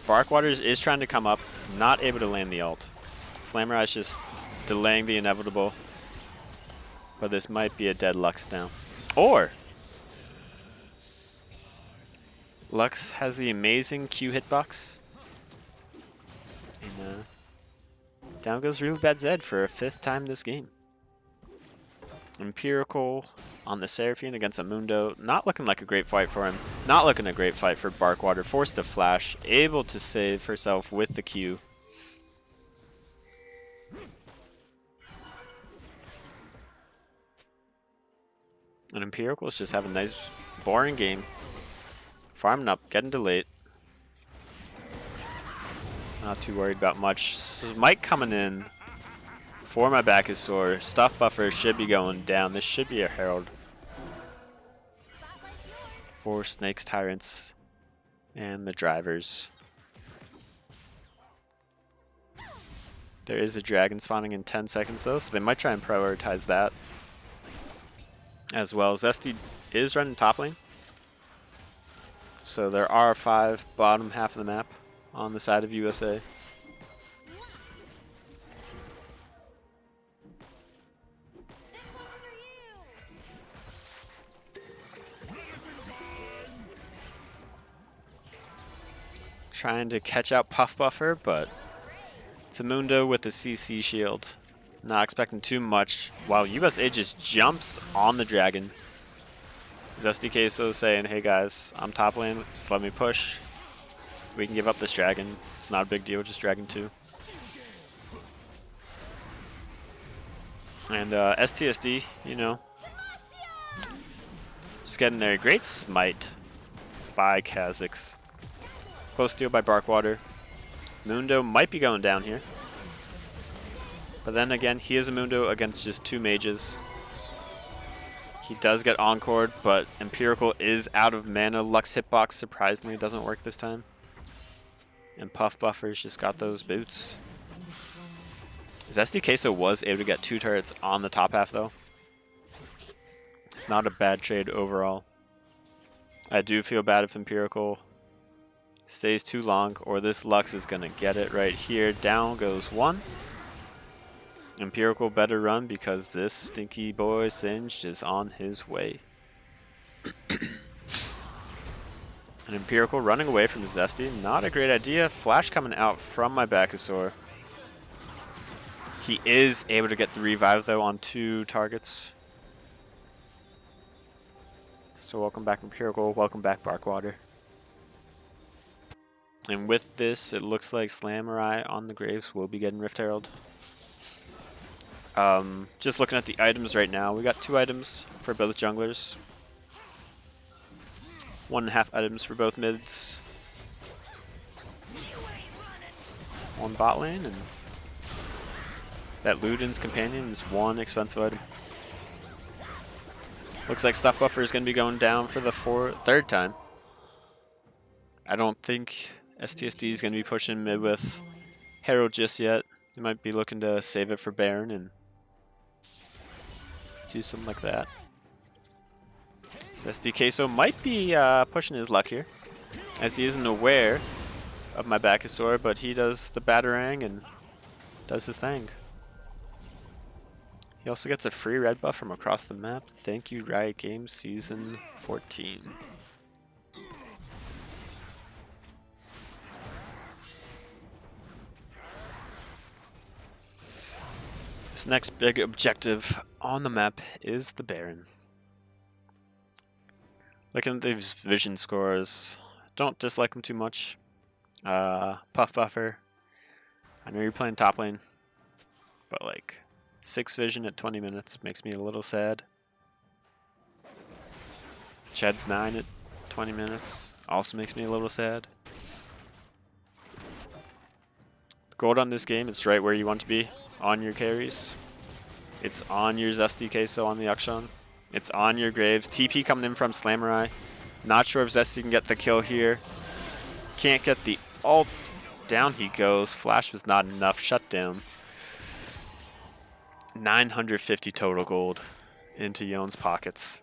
Barkwaters is trying to come up, not able to land the ult. Slammer is just delaying the inevitable. But this might be a dead Lux now. Or Lux has the amazing Q hitbox. And down goes really bad Zed for a 5th time this game. Empirical on the Seraphine against a Mundo. Not looking like a great fight for him. Not looking a great fight for Barkwater. Forced to flash. Able to save herself with the Q. And Empirical's just having a nice, boring game. Farming up, getting delayed. Not too worried about much. So Mike coming in for my Bacchusaur. Stuff buffer should be going down. This should be a Herald. For Snakes, Tyrants, and the drivers. There is a dragon spawning in 10 seconds though, so they might try and prioritize that as well. Zesty is running top lane. So there are 5 bottom half of the map on the side of USA. Trying to catch out Puff Buffer, but it's a Mundo with a CC shield. Not expecting too much, while USA just jumps on the dragon. SD Queso saying, hey guys, I'm top lane, just let me push. We can give up this dragon. It's not a big deal, just dragon 2. And STSD, you know, just getting there. Great smite by Kha'Zix. Close steal by Barkwater. Mundo might be going down here. But then again, he is a Mundo against just 2 mages. He does get encored, but Empirical is out of mana. Lux hitbox surprisingly doesn't work this time. And Puff Buffer's just got those boots. SD Queso was able to get 2 turrets on the top half though. It's not a bad trade overall. I do feel bad if Empirical stays too long, or this Lux is going to get it right here. Down goes 1. Empirical better run because this stinky boy Singed is on his way. An Empirical running away from Zesty. Not a great idea. Flash coming out from my Bacchusaur. He is able to get the revive though on 2 targets. So welcome back Empirical, welcome back Barkwater. And with this, it looks like Slamurai on the Graves will be getting Rift Herald. Just looking at the items right now, we got 2 items for both junglers. 1.5 items for both mids. 1 bot lane, and that Luden's Companion is 1 expensive item. Looks like Stuff Buffer is going to be going down for the 3rd time. I don't think STSD is going to be pushing mid with Herald just yet. He might be looking to save it for Baron and do something like that. So SD Queso might be pushing his luck here, as he isn't aware of my Bacchusaur, but he does the Batarang and does his thing. He also gets a free red buff from across the map. Thank you, Riot Games Season 14. This next big objective on the map is the Baron. Looking at these vision scores, don't dislike them too much. Puff Buffer, I know you're playing top lane, but like 6 vision at 20 minutes makes me a little sad. Ched's 9 at 20 minutes also makes me a little sad. The gold on this game, it's right where you want to be, on your carries. It's on your Zesty Queso on the Akshan. It's on your Graves. TP coming in from Slamurai. Not sure if Zesty can get the kill here. Can't get the ult. Down he goes. Flash was not enough. Shut down. 950 total gold into Yon's pockets.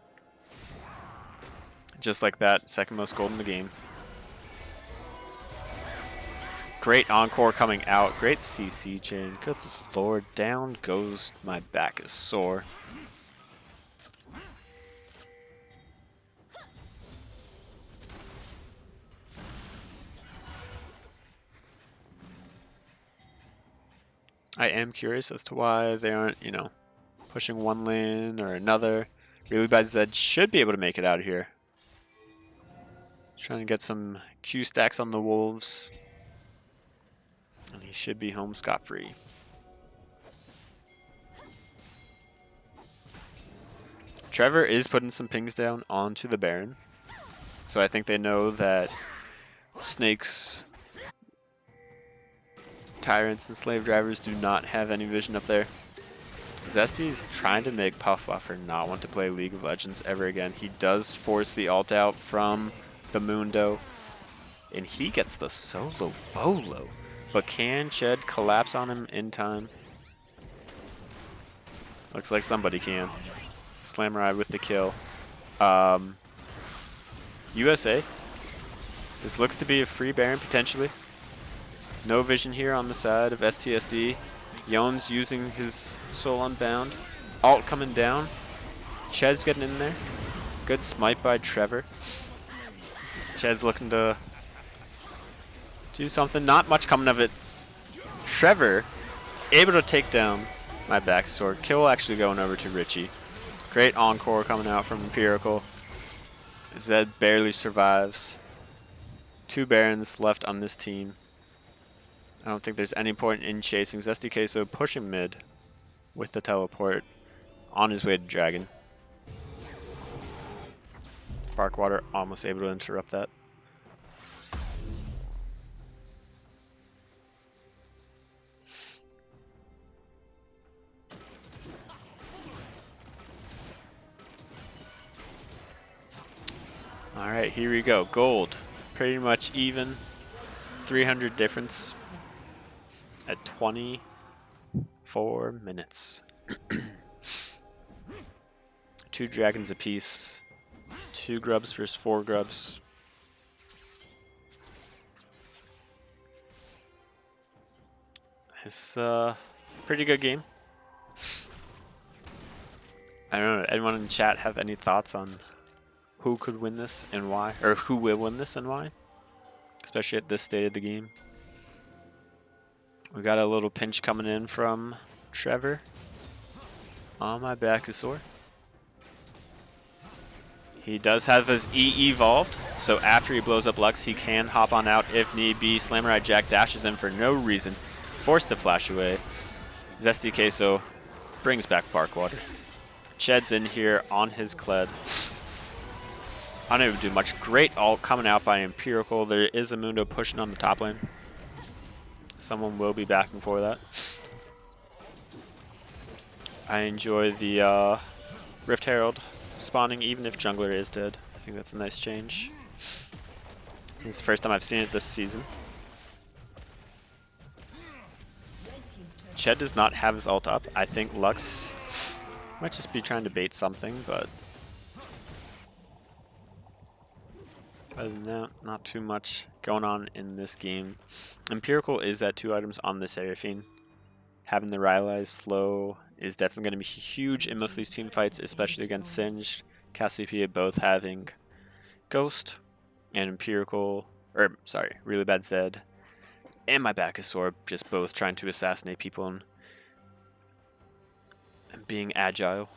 Just like that, 2nd most gold in the game. Great encore coming out. Great CC chain. Good lord. Down goes my Bacchusaur. I am curious as to why they aren't, you know, pushing one lane or another. Really Bad Zed should be able to make it out of here. Trying to get some Q stacks on the Wolves. And he should be home scot-free. Trevor is putting some pings down onto the Baron. So I think they know that Snake's Tyrants and Slave Drivers do not have any vision up there. Zesty's trying to make Puff Buffer not want to play League of Legends ever again. He does force the ult out from the Mundo, and he gets the solo bolo. But can Ched collapse on him in time? Looks like somebody can. Slamurai with the kill. USA. This looks to be a free Baron potentially. No vision here on the side of STSD. Yon's using his Soul Unbound. Ult coming down. Ched's getting in there. Good smite by Trevor. Ched's looking to do something. Not much coming of it. Trevor able to take down my Bacchusaur. Kill actually going over to Richie. Great encore coming out from Empirical. Zed barely survives. 2 Barons left on this team. I don't think there's any point in chasing. STK so pushing mid with the teleport on his way to Dragon. Sparkwater almost able to interrupt that. Alright, here we go. Gold. Pretty much even. 300 difference at 24 minutes. 2 dragons apiece. 2 grubs versus 4 grubs. It's a pretty good game. I don't know, anyone in chat have any thoughts on who could win this and why? Or who will win this and why? Especially at this state of the game. We got a little pinch coming in from Trevor. On my back is sore. He does have his E evolved, so after he blows up Lux, he can hop on out if need be. Samurai Jack dashes in for no reason, forced to flash away. Zesty Queso brings back Barkwater. Ched's in here on his Kled. Unable to do much. Great ult coming out by Empirical. There is a Mundo pushing on the top lane. Someone will be backing for that. I enjoy the Rift Herald spawning even if jungler is dead. I think that's a nice change. It's the first time I've seen it this season. Ched does not have his ult up. I think Lux might just be trying to bait something, but other than that, not too much going on in this game. Empirical is at 2 items on the Seraphine. Having the Rylai's slow is definitely going to be huge in most of these team fights, especially against Singed. Cassiopeia both having Ghost and Empirical, or sorry, Really Bad Zed, and my back is sore, just both trying to assassinate people and being agile.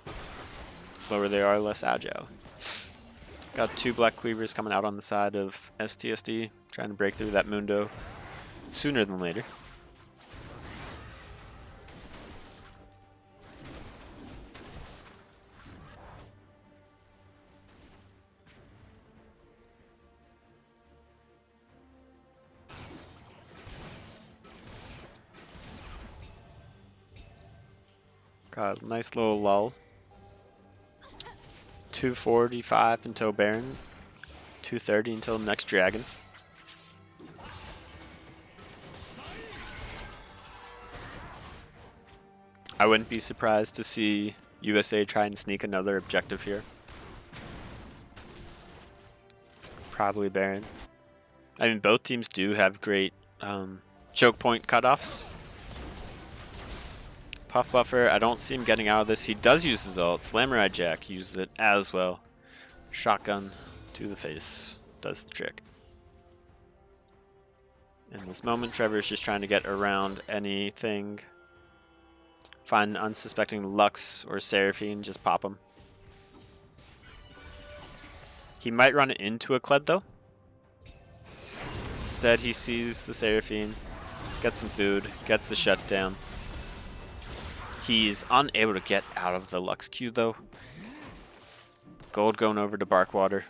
Slower they are, less agile. Got 2 Black Cleavers coming out on the side of STSD, trying to break through that Mundo sooner than later. Got a nice little lull. 245 until Baron. 230 until next Dragon. I wouldn't be surprised to see USA try and sneak another objective here. Probably Baron. I mean, both teams do have great choke point cutoffs. Puff Buffer, I don't see him getting out of this. He does use his ult. Samurai Jack uses it as well. Shotgun to the face does the trick. In this moment, Trevor is just trying to get around anything. Find an unsuspecting Lux or Seraphine, just pop him. He might run into a Kled though. Instead, he sees the Seraphine, gets some food, gets the shutdown. He's unable to get out of the Lux queue though. Gold going over to Barkwater.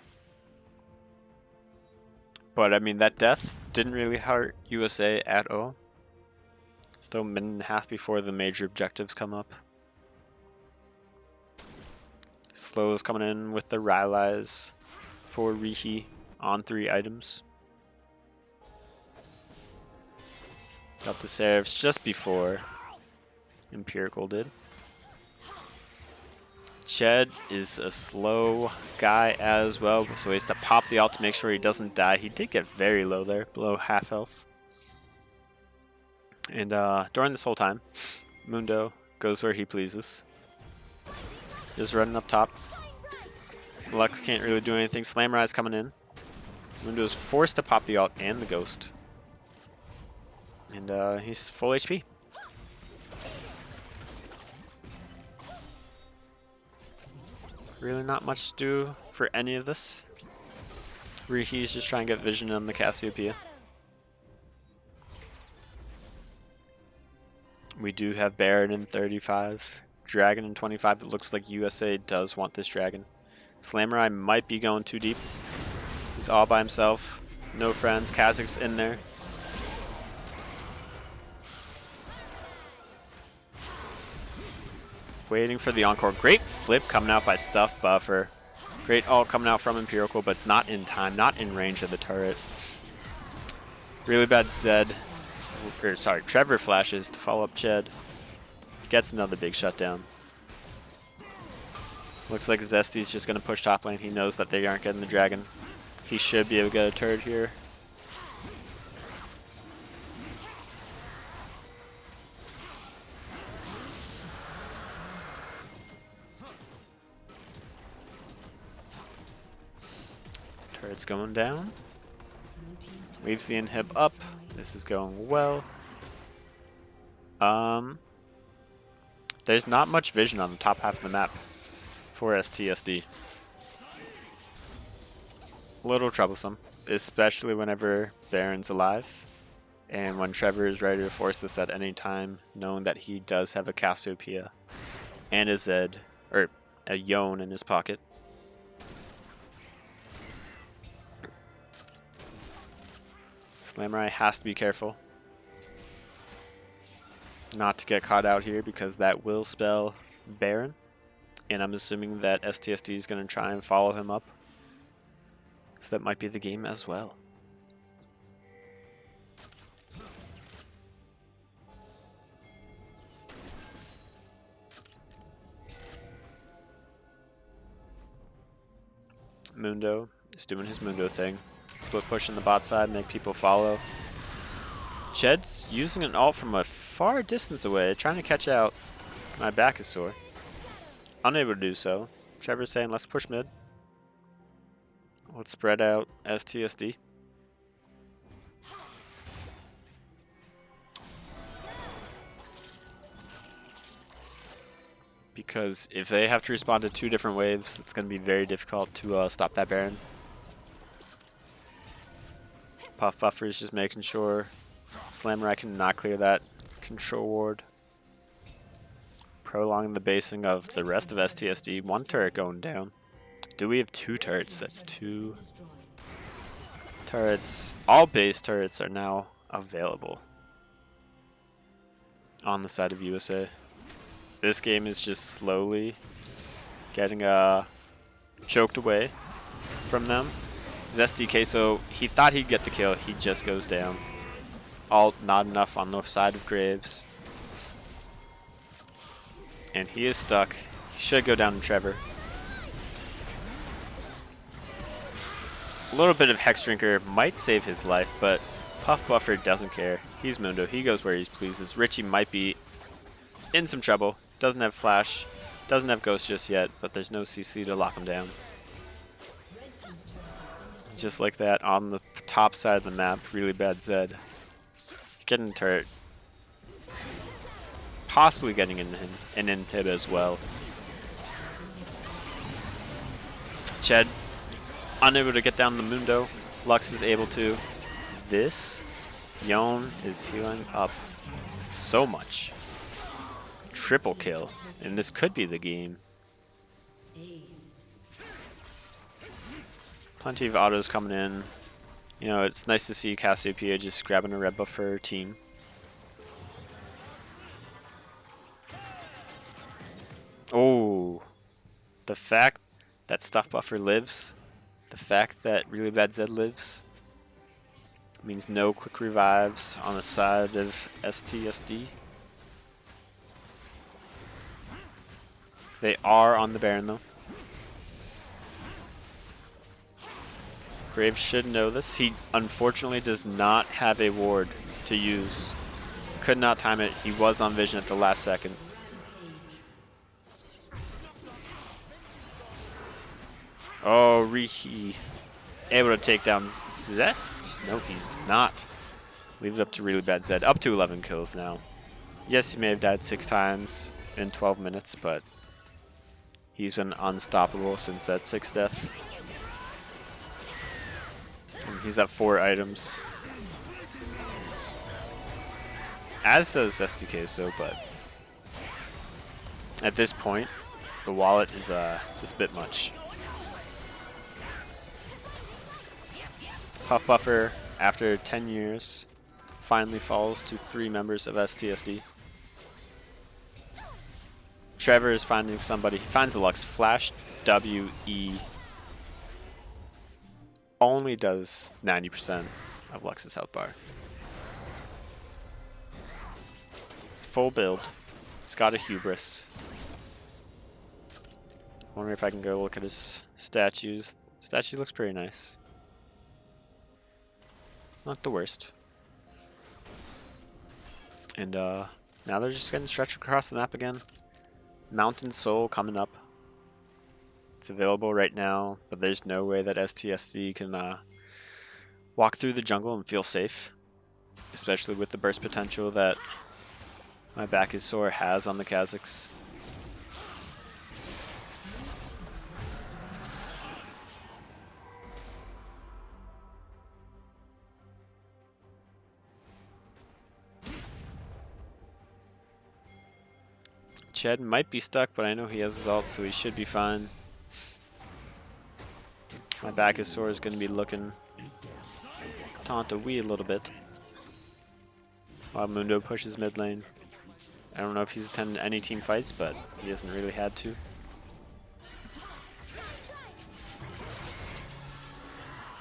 But I mean, that death didn't really hurt USA at all. Still a minute and a half before the major objectives come up. Slow's coming in with the Rylai's for Rihi on 3 items. Got the Seraphs just before Empirical did. Ched is a slow guy as well, so he has to pop the ult to make sure he doesn't die. He did get very low there, below half health. And during this whole time, Mundo goes where he pleases. Just running up top. Lux can't really do anything. Slamrai's coming in. Mundo is forced to pop the ult and the Ghost. And he's full HP. Really not much to do for any of this. Rihi's just trying to get vision on the Cassiopeia. We do have Baron in 35, Dragon in 25. It looks like USA does want this Dragon. Slamurai might be going too deep. He's all by himself. No friends. Kazakh's in there. Waiting for the encore. Great flip coming out by Stuff Buffer. Great ult coming out from Empirical, but it's not in time, not in range of the turret. Really bad Zed. Or sorry, Trevor flashes to follow up Ched. Gets another big shutdown. Looks like Zesty's just going to push top lane. He knows that they aren't getting the dragon. He should be able to get a turret here. Turret's going down. Leaves the inhib up. This is going well. There's not much vision on the top half of the map for STSD. A little troublesome, especially whenever Baron's alive. And when Trevor is ready to force this at any time, knowing that he does have a Cassiopeia and a Zed, or a Yone in his pocket. Slamurai has to be careful not to get caught out here because that will spell Baron. And I'm assuming that STSD is going to try and follow him up. So that might be the game as well. Mundo is doing his Mundo thing. Split push in the bot side, make people follow. Ched's using an ult from a far distance away, trying to catch out. My back is sore. Unable to do so. Trevor's saying, let's push mid. Let's spread out STSD. Because if they have to respond to two different waves, it's going to be very difficult to stop that Baron. Puff Buffer is just making sure Slamurai can not clear that control ward. Prolonging the basing of the rest of STSD. One turret going down. Do we have two turrets? That's two turrets. All base turrets are now available on the side of USA. This game is just slowly getting choked away from them. Zesty Queso, he thought he'd get the kill. He just goes down. Alt not enough on the side of Graves. And he is stuck. He should go down to Trevor. A little bit of Hex Drinker might save his life, but Puff Buffer doesn't care. He's Mundo. He goes where he pleases. Richie might be in some trouble. Doesn't have Flash. Doesn't have Ghost just yet, but there's no CC to lock him down. Just like that, on the top side of the map, really bad Zed. Getting turret. Possibly getting an inhib as well. Ched, unable to get down the Mundo. Lux is able to. This Yone is healing up so much. Triple kill, and this could be the game. Plenty of autos coming in. You know, it's nice to see Cassiopeia just grabbing a red buff for her team. Oh, the fact that Stuff Buffer lives, the fact that Really Bad Zed lives, means no quick revives on the side of STSD. They are on the Baron though. Graves should know this. He unfortunately does not have a ward to use. Could not time it. He was on vision at the last second. Oh, Rihi is able to take down Zest. No, he's not. Leave it up to Really Bad Zed. Up to 11 kills now. Yes, he may have died 6 times in 12 minutes, but he's been unstoppable since that 6th death. He's at 4 items. As does STK, but at this point, the wallet is just a bit much. Puff Buffer, after 10 years, finally falls to 3 members of STSD. Trevor is finding somebody. He finds a Lux. Flash WE only does 90% of Lux's health bar. It's full build. He's got a hubris. Wonder if I can go look at his statues. Statue looks pretty nice. Not the worst. And now they're just getting stretched across the map again. Mountain Soul coming up. It's available right now, but there's no way that STSD can walk through the jungle and feel safe. Especially with the burst potential that my back is sore has on the Kazakhs. Ched might be stuck, but I know he has his ult, so he should be fine. My back is sore is going to be looking taunt a wee little bit. While Mundo pushes mid lane. I don't know if he's attended any team fights, but he hasn't really had to.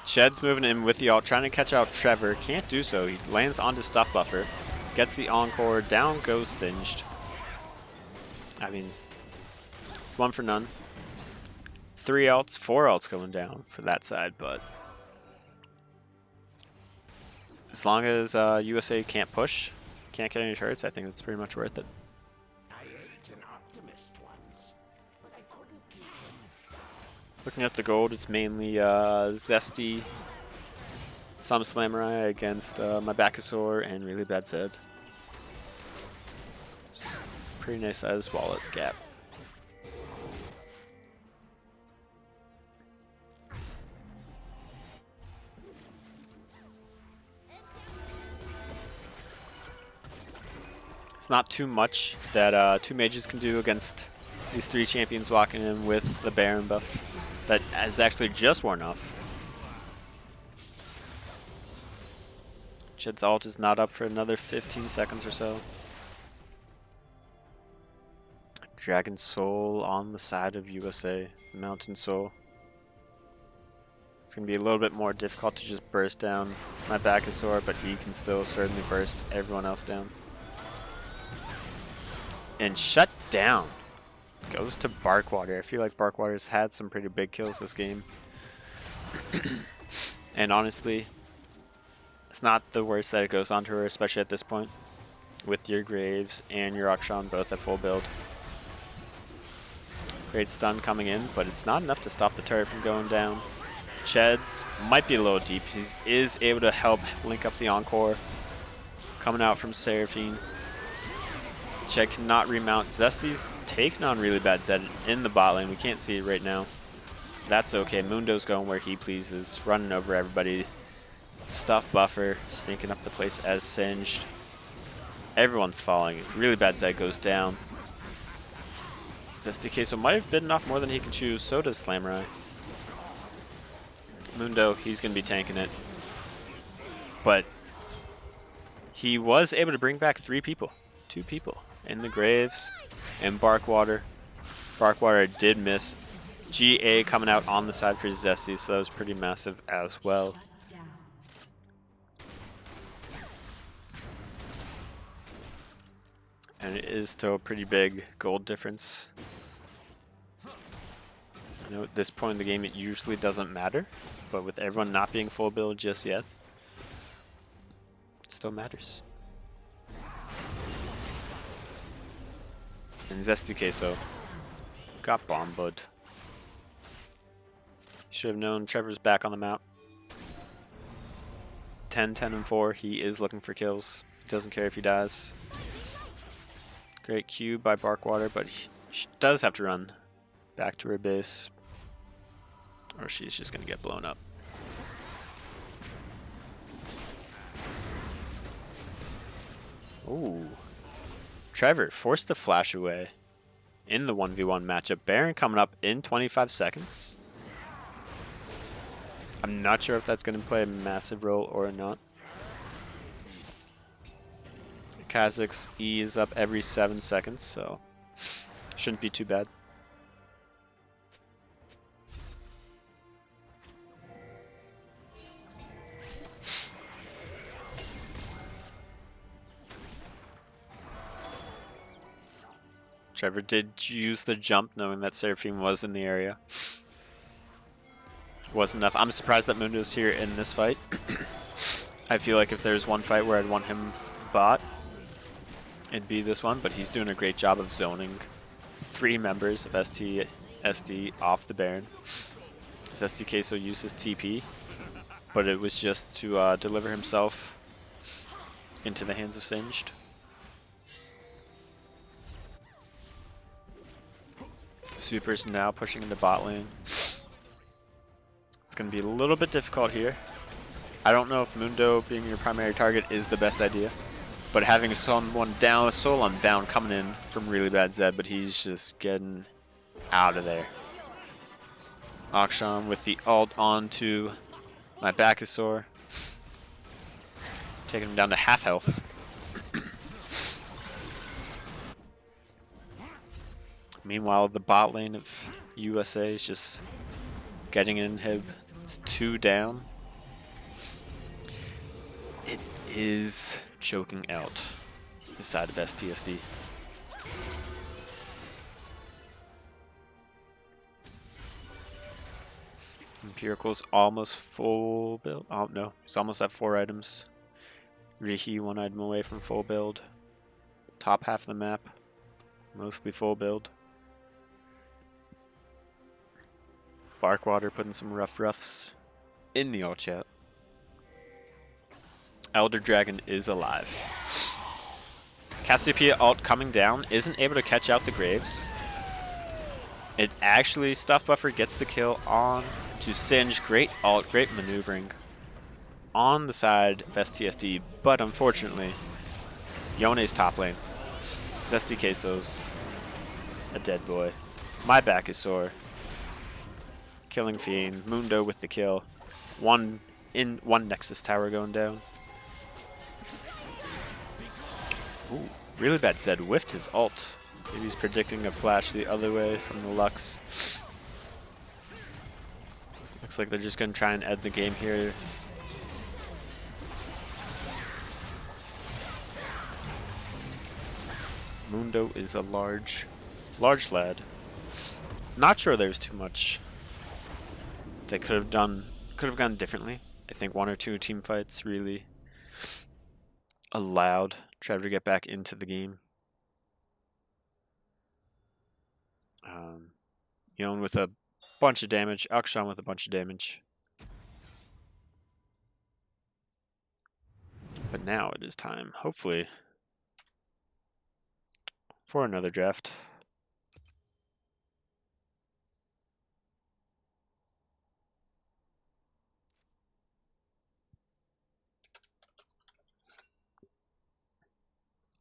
Ched's moving in with the ult, trying to catch out Trevor. Can't do so. He lands onto Stuff Buffer. Gets the Encore. Down goes Singed. I mean, it's 1 for none. 3 ults, 4 ults going down for that side, but as long as USA can't push, can't get any turrets, I think it's pretty much worth it. Looking at the gold, it's mainly Zesty, some Slamurai against my Bakasaur and really bad Zed. Pretty nice sized wallet gap. It's not too much that 2 mages can do against these 3 champions walking in with the Baron buff that is actually just worn off. Ched's ult is not up for another 15 seconds or so. Dragon Soul on the side of USA, Mountain Soul. It's going to be a little bit more difficult to just burst down my Bakasaur, but he can still certainly burst everyone else down. And shut down. Goes to Barkwater. I feel like Barkwater's had some pretty big kills this game. And honestly, it's not the worst that it goes onto her, especially at this point. With your Graves and your Akshan both at full build. Great stun coming in, but it's not enough to stop the turret from going down. Ched's might be a little deep. He is able to help link up the Encore. Coming out from Seraphine. Ched cannot remount. Zesty's taking on really bad Zed in the bot lane. We can't see it right now. That's okay. Mundo's going where he pleases, running over everybody. Stuff Buffer, sneaking up the place as Singed. Everyone's falling. Really bad Zed goes down. STK might have bitten off more than he can chew. So does Slamurai. Mundo, he's going to be tanking it. But he was able to bring back 2 people in the Graves and Barkwater. Barkwater did miss. GA coming out on the side for Zesty, so that was pretty massive as well. And it is still a pretty big gold difference. I know at this point in the game it usually doesn't matter, but with everyone not being full build just yet, it still matters. And Zesty Queso got bombed. Should have known Trevor's back on the map. 10, 10, and 4. He is looking for kills. He doesn't care if he dies. Great Q by Barkwater, but she does have to run back to her base, or she's just going to get blown up. Ooh. Trevor forced the flash away in the 1v1 matchup. Baron coming up in 25 seconds. I'm not sure if that's going to play a massive role or not. Kazakh's E is up every 7 seconds, so shouldn't be too bad. Trevor did use the jump knowing that Seraphine was in the area. Wasn't enough. I'm surprised that Mundo's here in this fight. I feel like if there's one fight where I'd want him bot, it'd be this one, but he's doing a great job of zoning 3 members of STSD off the Baron. His SDK so uses TP, but it was just to deliver himself into the hands of Singed. Super's now pushing into bot lane. It's going to be a little bit difficult here. I don't know if Mundo being your primary target is the best idea, but having someone down, Soul Unbound coming in from really bad Zed, but he's just getting out of there. Akshan with the ult onto my back is sore, taking him down to half health. Meanwhile, the bot lane of USA is just getting in inhib. It's 2 down. It is choking out the side of STSD. Empirical's almost full build. Oh no, he's almost at 4 items. Rihi 1 item away from full build. Top half of the map, mostly full build. Barkwater putting some roughs in the all chat. Elder Dragon is alive. Cassiopeia ult coming down, isn't able to catch out the Graves. It actually, Stuff Buffer gets the kill on to Singe. Great ult, great maneuvering on the side of STSD, but unfortunately, Yone's top lane. His SDK so's a dead boy. My back is sore. Killing Fiend, Mundo with the kill. One Nexus tower going down. Ooh, really bad Zed whiffed his ult. Maybe he's predicting a flash the other way from the Lux. Looks like they're just going to try and end the game here. Mundo is a large lad. Not sure there's too much they could have gone differently. I think 1 or 2 team fights really allowed Trevor to get back into the game. Yon with a bunch of damage, Akshan with a bunch of damage. But now it is time, hopefully, for another draft.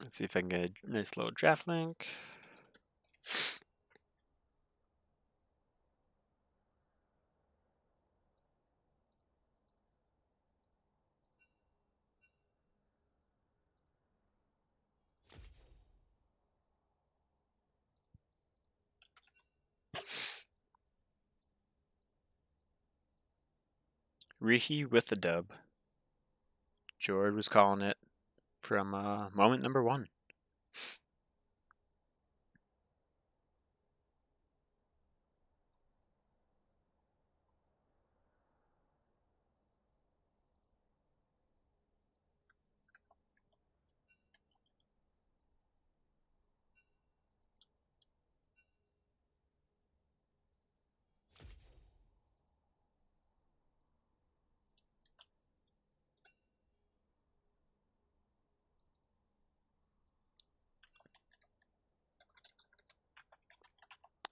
Let's see if I can get a nice little draft link. Rihi with the dub. Jord was calling it from moment number 1.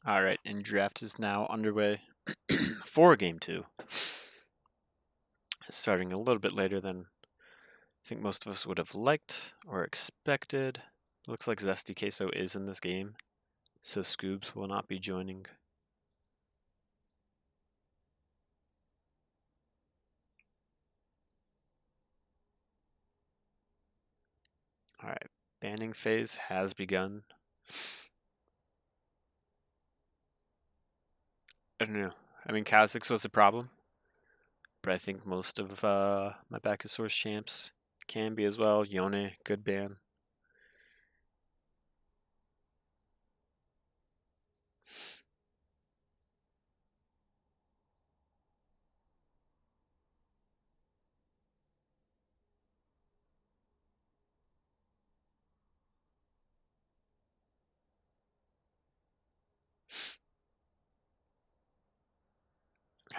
Alright, and draft is now underway for game 2. Starting a little bit later than I think most of us would have liked or expected. Looks like Zesty Queso is in this game, so Scoobs will not be joining. Alright, banning phase has begun. I don't know. I mean, Kha'Zix was a problem, but I think most of my back is source champs can be as well. Yone, good ban.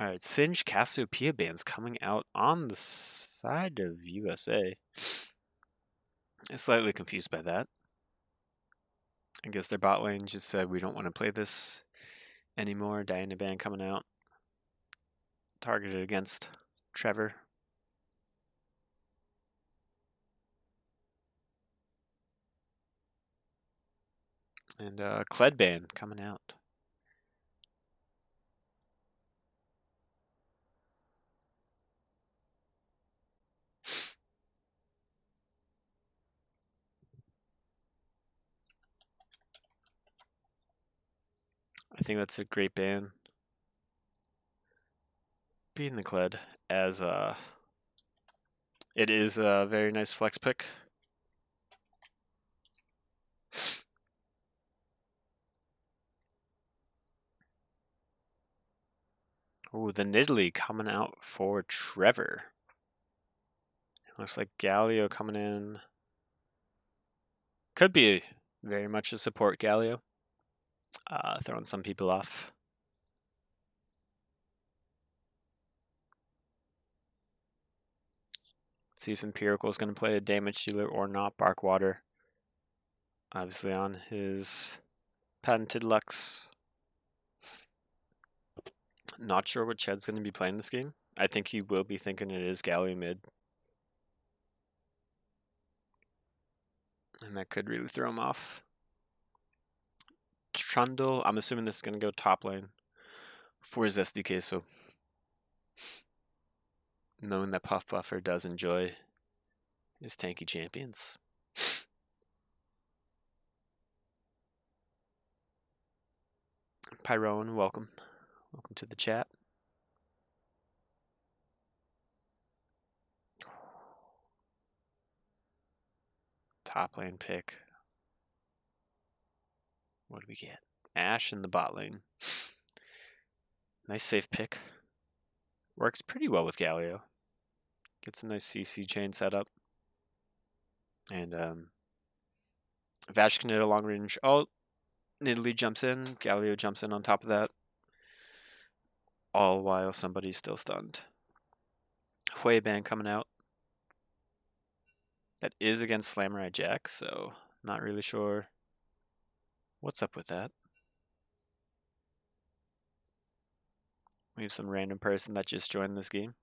Alright, Singe Cassiopeia bands coming out on the side of USA. I'm slightly confused by that. I guess their bot lane just said we don't want to play this anymore. Diana ban coming out. Targeted against Trevor. And Kled ban coming out. I think that's a great ban. Beating the Kled as it is a very nice flex pick. Oh, the Nidalee coming out for Trevor. Looks like Galio coming in. Could be very much a support Galio. Throwing some people off. Let's see if Empirical is going to play a damage dealer or not. Barkwater, obviously on his patented Lux. Not sure what Ched's going to be playing this game. I think he will be thinking it is Galio mid. And that could really throw him off. Trundle, I'm assuming this is going to go top lane for his SDK, so knowing that Puff Buffer does enjoy his tanky champions. Pyroan, welcome. Welcome to the chat. Top lane pick. What do we get? Ashe in the bot lane. Nice safe pick. Works pretty well with Galio. Get some nice CC chain set up. And Vash can hit a long range. Oh, Nidalee jumps in. Galio jumps in on top of that. All while somebody's still stunned. Hui ban coming out. That is against Slamurai Jack, so not really sure what's up with that. We have some random person that just joined this game.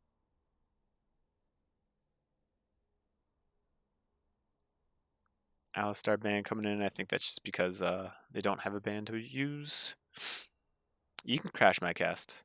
Alistar ban coming in. I think that's just because they don't have a ban to use. You can crash my cast.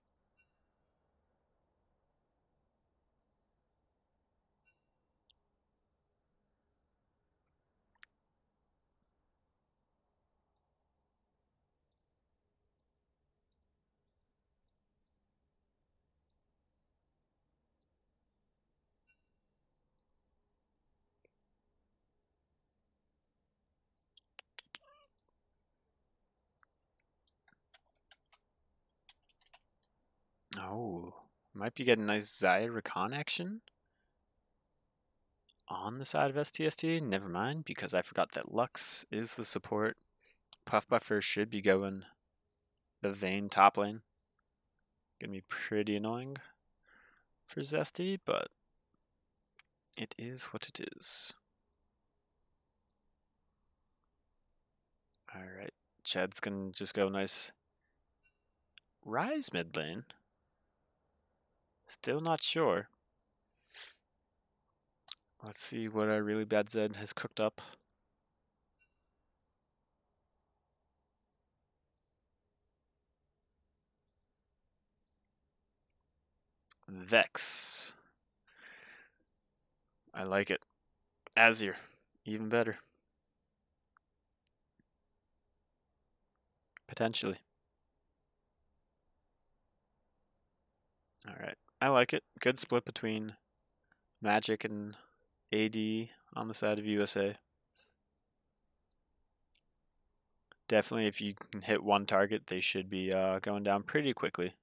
Oh, might be getting nice Zaya Recon action on the side of STSD. Never mind, because I forgot that Lux is the support. Puff Buffer should be going the Vayne top lane. Gonna be pretty annoying for Zesty, but it is what it is. Alright, Chad's gonna just go nice Rise mid lane. Still not sure. Let's see what our really bad Zed has cooked up. Vex. I like it. Azir. Even better. Potentially. Alright. I like it. Good split between Magic and AD on the side of USA. Definitely, if you can hit one target, they should be going down pretty quickly.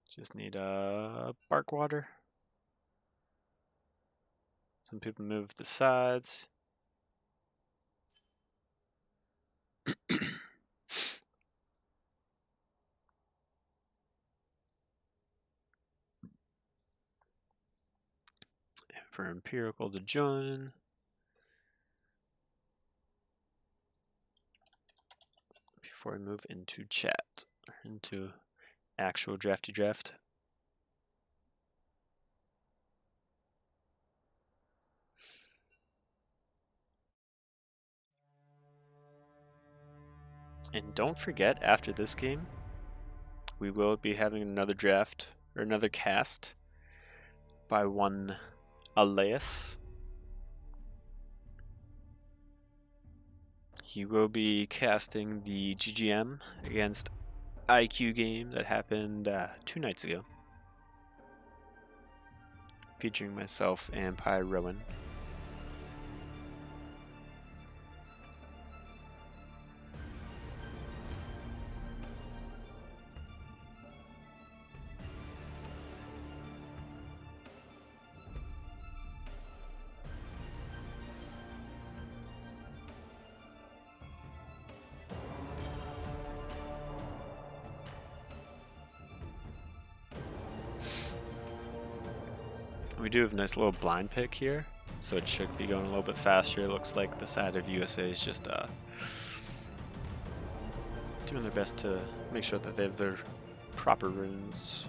Just need bark water. Some people move the sides. For Empirical to join. Before we move into chat, into actual drafty draft. And don't forget, after this game, we will be having another draft, or another cast, by one Elias. He will be casting the GGM against IQ game that happened 2 nights ago, featuring myself and Pi Rowan. We do have a nice little blind pick here, so it should be going a little bit faster. It looks like the side of USA is just doing their best to make sure that they have their proper runes.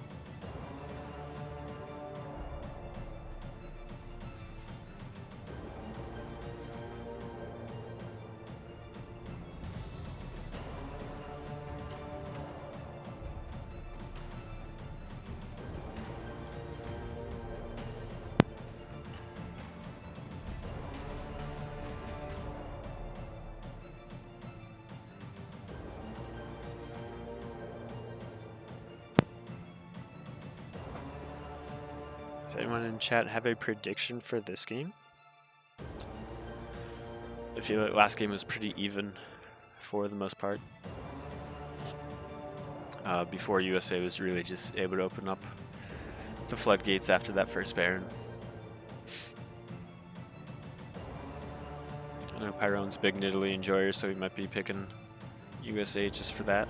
Does anyone in chat have a prediction for this game? I feel like last game was pretty even for the most part. Before USA was really just able to open up the floodgates after that first Baron. I know Pyrone's a big Nidalee enjoyer, so he might be picking USA just for that.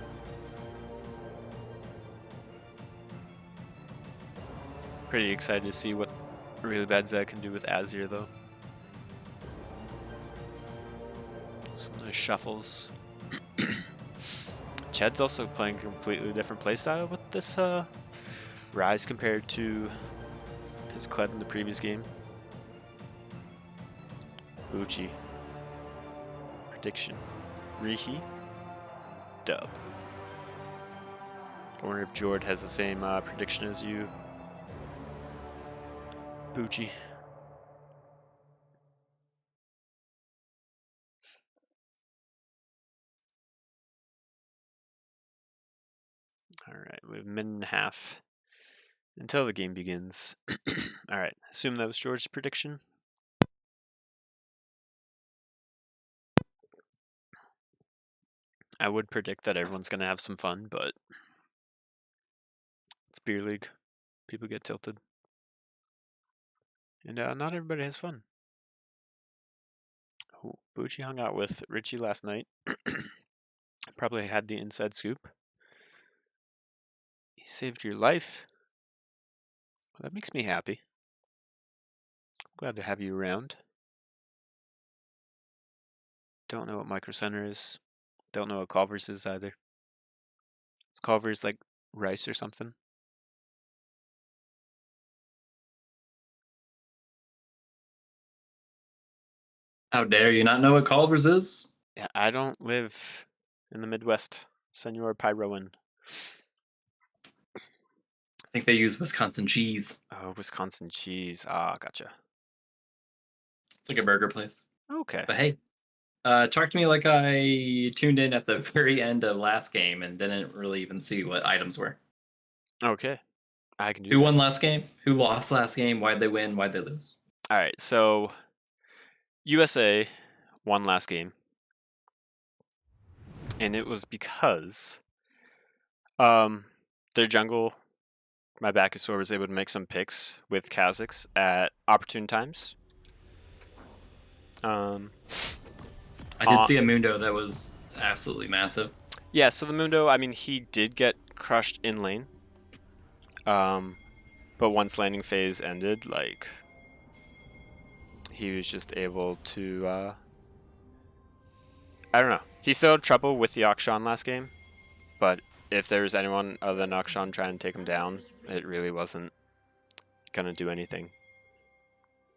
Pretty excited to see what really bad Zed can do with Azir, though. Some nice shuffles. Ched's also playing a completely different playstyle with this Rise compared to his Kled in the previous game. Bucci. Prediction. Rihi. Dub. I wonder if Jord has the same prediction as you. Bucci. Alright, we have a minute and a half until the game begins. Alright, assume that was George's prediction. I would predict that everyone's going to have some fun, but it's beer league. People get tilted. And not everybody has fun. Oh, Bucci hung out with Richie last night. Probably had the inside scoop. He saved your life. Well, that makes me happy. Glad to have you around. Don't know what Micro Center is. Don't know what Culver's is either. Is Culver's like rice or something? How dare you not know what Culver's is? Yeah, I don't live in the Midwest, Senor Pyroan. I think they use Wisconsin cheese. Oh, Wisconsin cheese. Ah, gotcha. It's like a burger place. Okay. But hey, talk to me like I tuned in at the very end of last game and didn't really even see what items were. Okay. I can do Who that. won last game? Who lost last game? Why'd they win? Why'd they lose? All right, so USA won last game. And it was because their jungle, my Backusaur, was able to make some picks with Kha'Zix at opportune times. I did see a Mundo that was absolutely massive. Yeah, so the Mundo, I mean, he did get crushed in lane. But once landing phase ended, like, he was just able to, I don't know. He still had trouble with the Akshan last game, but if there was anyone other than Akshan trying to take him down, it really wasn't gonna do anything.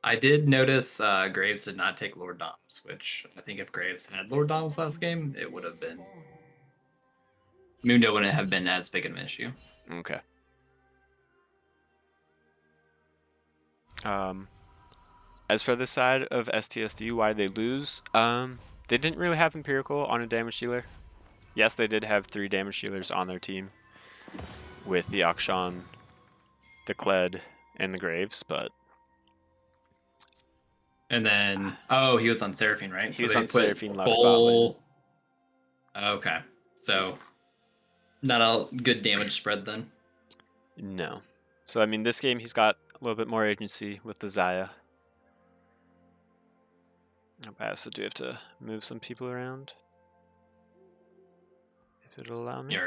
I did notice Graves did not take Lord Doms, which I think if Graves had Lord Doms last game, it would have been... Mundo wouldn't have been as big of an issue. Okay. As for this side of STSD, why they lose, they didn't really have Empirical on a damage dealer. Yes, they did have 3 damage dealers on their team with the Akshan, the Kled, and the Graves, but And then, oh, he was on Seraphine, right? He was they on put Seraphine left spot Okay, so not a good damage spread then. no. So, I mean, this game he's got a little bit more agency with the Zaya. I also do have to move some people around. If it'll allow me.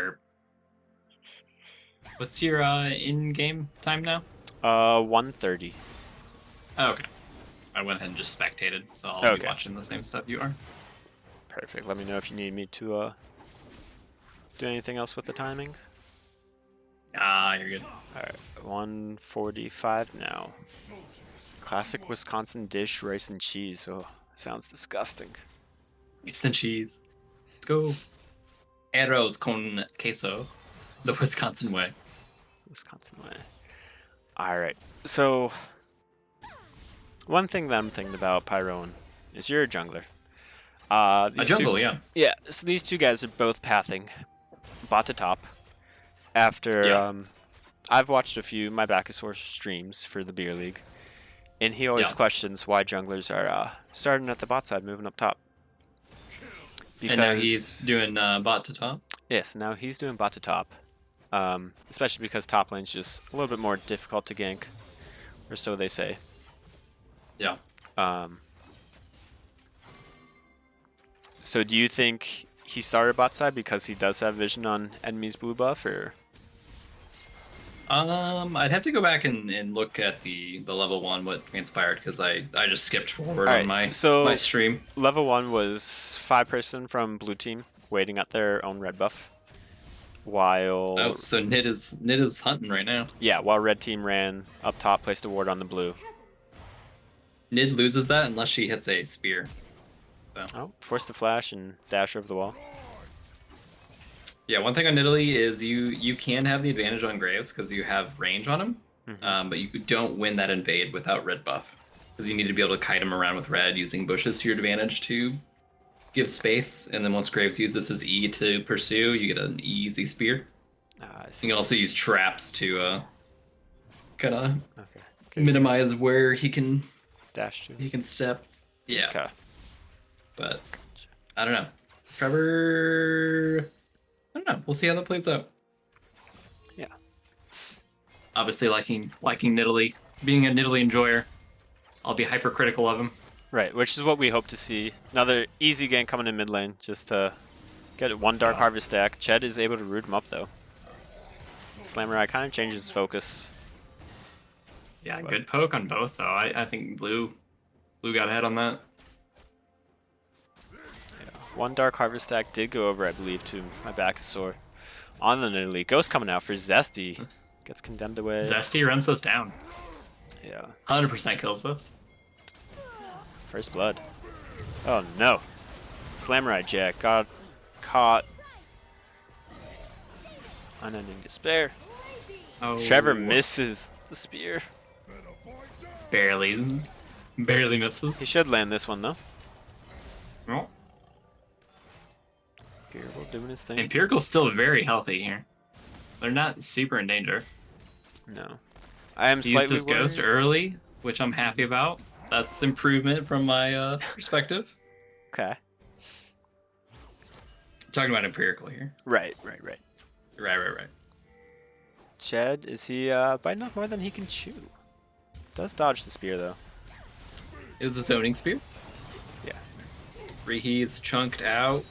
What's your in-game time now? 1:30. Oh, okay. I went ahead and just spectated, so I'll Okay. be watching the same stuff you are. Perfect. Let me know if you need me to do anything else with the timing. Ah, you're good. Alright, 1:45 now. Classic Wisconsin dish, rice and cheese. Oh, sounds disgusting. It's and cheese. Let's go. Arroz con queso. The Wisconsin way. Wisconsin way. Alright, so one thing that I'm thinking about, Pyroan, is you're a jungler. A jungle, yeah. Yeah, so these two guys are both pathing bot to top. After I've watched a few my Backusaur streams for the beer league, and he always questions why junglers are starting at the bot side, moving up top. Because and now he's doing bot to top. Yes, now he's doing bot to top, especially because top lane's just a little bit more difficult to gank, or so they say. Yeah. So do you think he started bot side because he does have vision on enemies blue buff, or? I'd have to go back and look at the level 1 what transpired because I just skipped forward on my stream. Level 1 was 5-person from blue team waiting at their own red buff, while so Nid is hunting right now. Yeah, while red team ran up top, placed a ward on the blue. Nid loses that unless she hits a spear. So. Oh, forced to flash and dash over the wall. Yeah, one thing on Italy is you can have the advantage on Graves because you have range on him, but you don't win that invade without red buff because you need to be able to kite him around with red using bushes to your advantage to give space, and then once Graves uses his E to pursue, you get an easy spear. You can also use traps to kind of minimize where he can dash to. He can step. Yeah. Okay. But I don't know. Trevor, I don't know. We'll see how that plays out. Yeah. Obviously, liking Nidalee, being a Nidalee enjoyer, I'll be hypercritical of him. Right, which is what we hope to see. Another easy gank coming in mid lane, just to get one Dark Harvest stack. Ched is able to root him up though. Slamurai kind of changes his focus. Yeah, good poke on both though. I think Blue got ahead on that. One Dark Harvest stack did go over, I believe, to my back is sore. On the Nidalee. Ghost coming out for Zesty. Gets condemned away. Zesty runs those down. Yeah. 100% kills this. First blood. Oh no. Slammerai Jack got caught. Unending Despair. Oh, Trevor misses the spear. barely misses. He should land this one though. Oh. Empirical doing his thing. Empirical's still very healthy here. They're not super in danger. No. I am He used slightly his ghost worried. early, which I'm happy about. That's improvement from my perspective. Okay. Talking about Empirical here. Right. Right. Ched, is he biting off more than he can chew? Does dodge the spear though. It was a zoning spear. Yeah. Rihi's chunked out.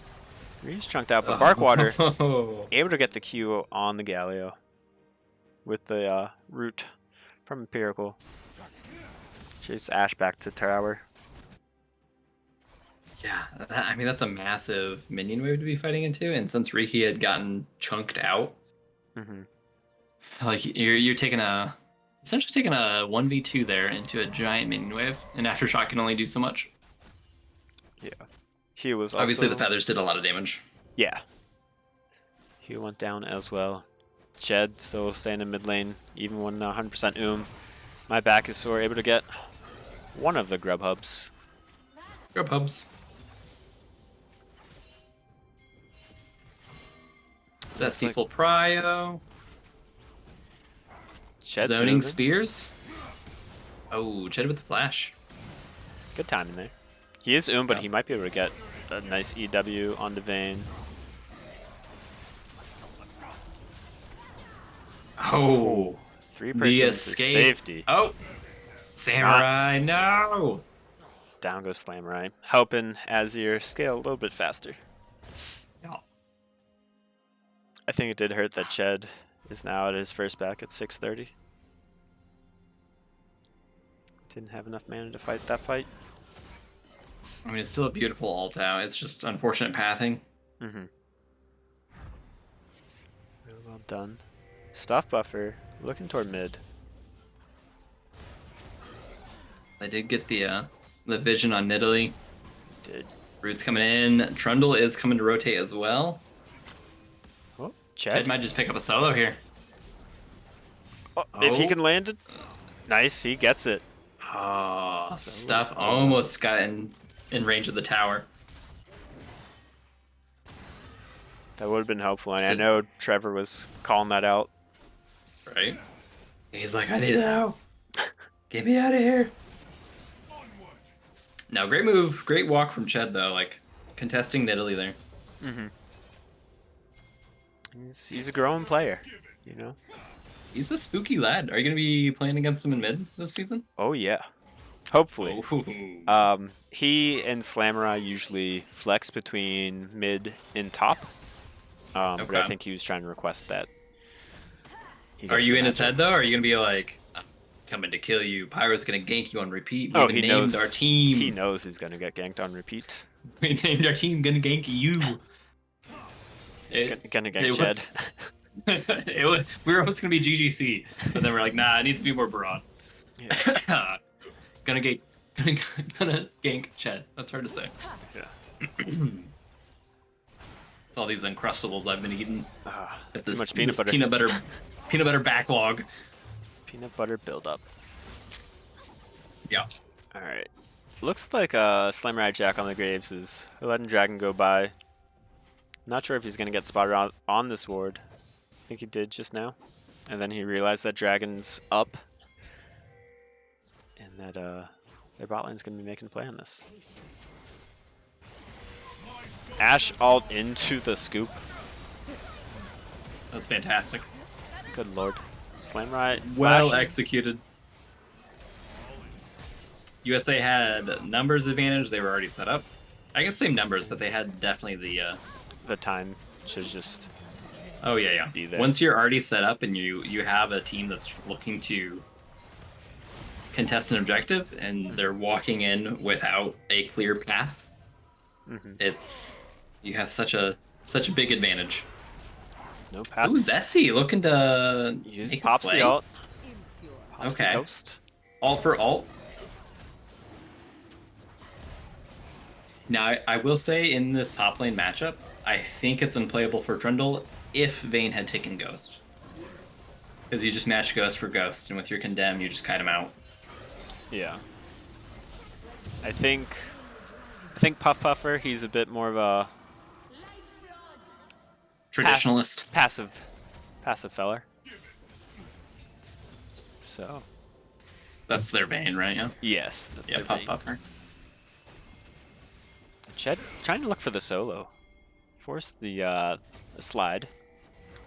He's chunked out, but Barkwater Oh. able to get the Q on the Galio with the root from Empirical. Chase Ash back to tower. Yeah, I mean that's a massive minion wave to be fighting into, and since Rihi had gotten chunked out, like you're taking essentially taking a 1v2 there into a giant minion wave, and Aftershock can only do so much. Yeah. He was also... Obviously the feathers did a lot of damage. Yeah. He went down as well. Ched still staying in mid lane, even when 100% My back is sore, able to get one of the grub hubs. Grub hubs. Zesty like- full prio. Ched's Zoning moving. spears. Oh, Ched with the flash. Good timing there. He is but Yeah. he might be able to get a nice EW on the vein. Oh, 3% the for escape. safety. Oh, Samurai, no. Down goes Slammerai. Helping Azir scale a little bit faster. Yeah. I think it did hurt that Ched is now at his first back at 630. Didn't have enough mana to fight that fight. I mean, it's still a beautiful ult out. It's just unfortunate pathing. Really well done. Stuff buffer looking toward mid. I did get the vision on Nidalee. Did. Root's coming in. Trundle is coming to rotate as well. Oh, Ched Ched. might just pick up a solo here. Oh, if he Oh. can land it, nice. He gets it. Oh, Stuff almost got in range of the tower. That would have been helpful. And I So- know Trevor was calling that out. Right? He's like, I need out. Get me out of here. No, great move. Great walk from Ched, though. Like, contesting Nidalee there. He's a growing player, you know? He's a spooky lad. Are you going to be playing against him in mid this season? Oh, yeah. Hopefully. Ooh. He and Slammerai usually flex between mid and top. But I Okay. think he was trying to request that. he Are gets you the in his matchup. head, though? Or are you going to be like, I'm coming to kill you. Pyro's going to gank you on repeat. We Oh, even he named knows. our team. He knows he's gonna get ganked on repeat. We named our team gonna gank you. Gonna gank it Ched. we were almost gonna be GGC, but then we're like, nah, it needs to be more broad. Yeah. gonna gank Ched. That's hard to say. Yeah. It's all these Uncrustables I've been eating. At Too this- much peanut this butter. Peanut butter backlog. Peanut butter buildup. Yeah. All right. Looks like Slammerai Jack on the Graves is letting Dragon go by. Not sure if he's gonna get spotted on this ward. I think he did just now, and then he realized that Dragon's up, and that their bot lane's gonna be making a play on this. Ashe ult into the scoop. That's fantastic. Good lord. Slammerai Well flashing. executed. USA had numbers advantage. They were already set up. I guess same numbers, but they had definitely The time should just Oh yeah. be there. Once you're already set up and you have a team that's looking to contest an objective and they're walking in without a clear path, it's You have such a big advantage. No path. Ooh, Zessie looking to He just make a pops play. the ult. Pops the Okay. ghost. Alt for alt. Now, I will say in this top lane matchup, I think it's unplayable for Trundle if Vayne had taken Ghost. Because you just match Ghost for Ghost, and with your Condemn, you just kite him out. Yeah. I think Puff Puffer, he's a bit more of a Traditionalist. passive feller. So. That's their Vayne, right? Yeah. Yes. That's Yeah, their Puff main. Puffer. Ched trying to look for the solo. Force the slide.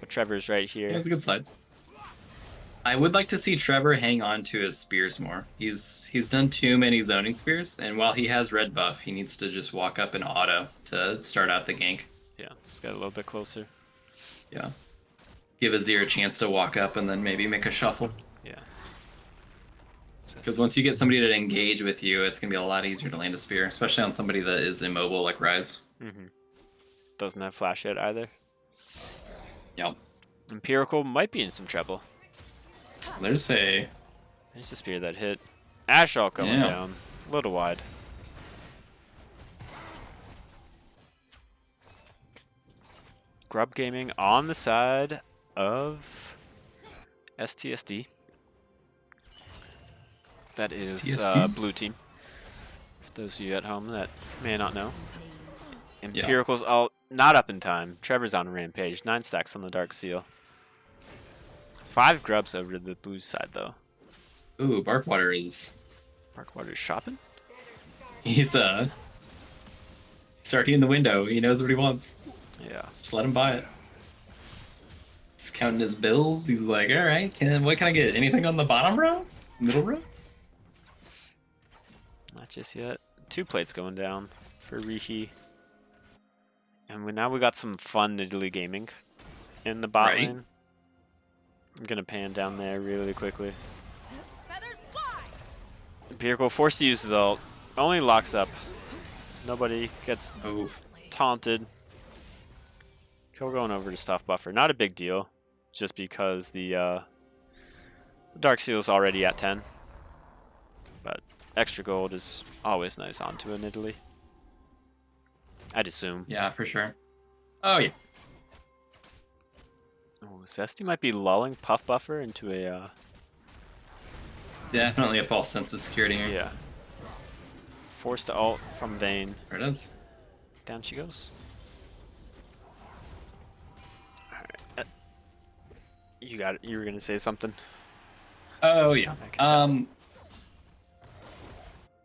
But Trevor's right here. Yeah, it was a good slide. I would like to see Trevor hang on to his spears more. He's done too many zoning spears, and while he has red buff, he needs to just walk up and auto to start out the gank. Yeah, just got a little bit closer. Yeah. Give Azir a chance to walk up and then maybe make a shuffle. Yeah. Because once you get somebody to engage with you, it's going to be a lot easier to land a spear, especially on somebody that is immobile like Ryze. Mm-hmm. Doesn't have flash yet either. Yep. Empirical might be in some trouble. There's a... There's the spear that hit. Ashall going Yeah. down. A little wide. Grub Gaming on the side of STSD. That is STSD? blue team. For those of you at home that may not know. Empirical's all not up in time. Trevor's on rampage. 9 stacks on the Dark Seal. 5 grubs over to the blue side though. Ooh, Barkwater is... Barkwater's shopping? He's already in the window. He knows what he wants. Yeah. Just let him buy it. He's counting his bills. He's like, all right, what can I get? Anything on the bottom row? Middle row? Not just yet. 2 plates going down for Rishi. And now we got some fun Italy gaming in the bot Right. lane. I'm gonna pan down there really quickly. Feathers fly. Empirical forced to use his ult. Only locks up. Nobody gets Oh, taunted. Kill going over to Stuff Buffer. Not a big deal. Just because the Dark Seal is already at 10. But extra gold is always nice onto an Italy. I'd assume. yeah, for sure. Oh, yeah. Oh, Zesty might be lulling Puff Buffer into a Definitely a false sense of security here. yeah. Forced to ult from Vayne. There it is. Down she goes. Alright. You got it. You were gonna say something. Oh, yeah. I can tell.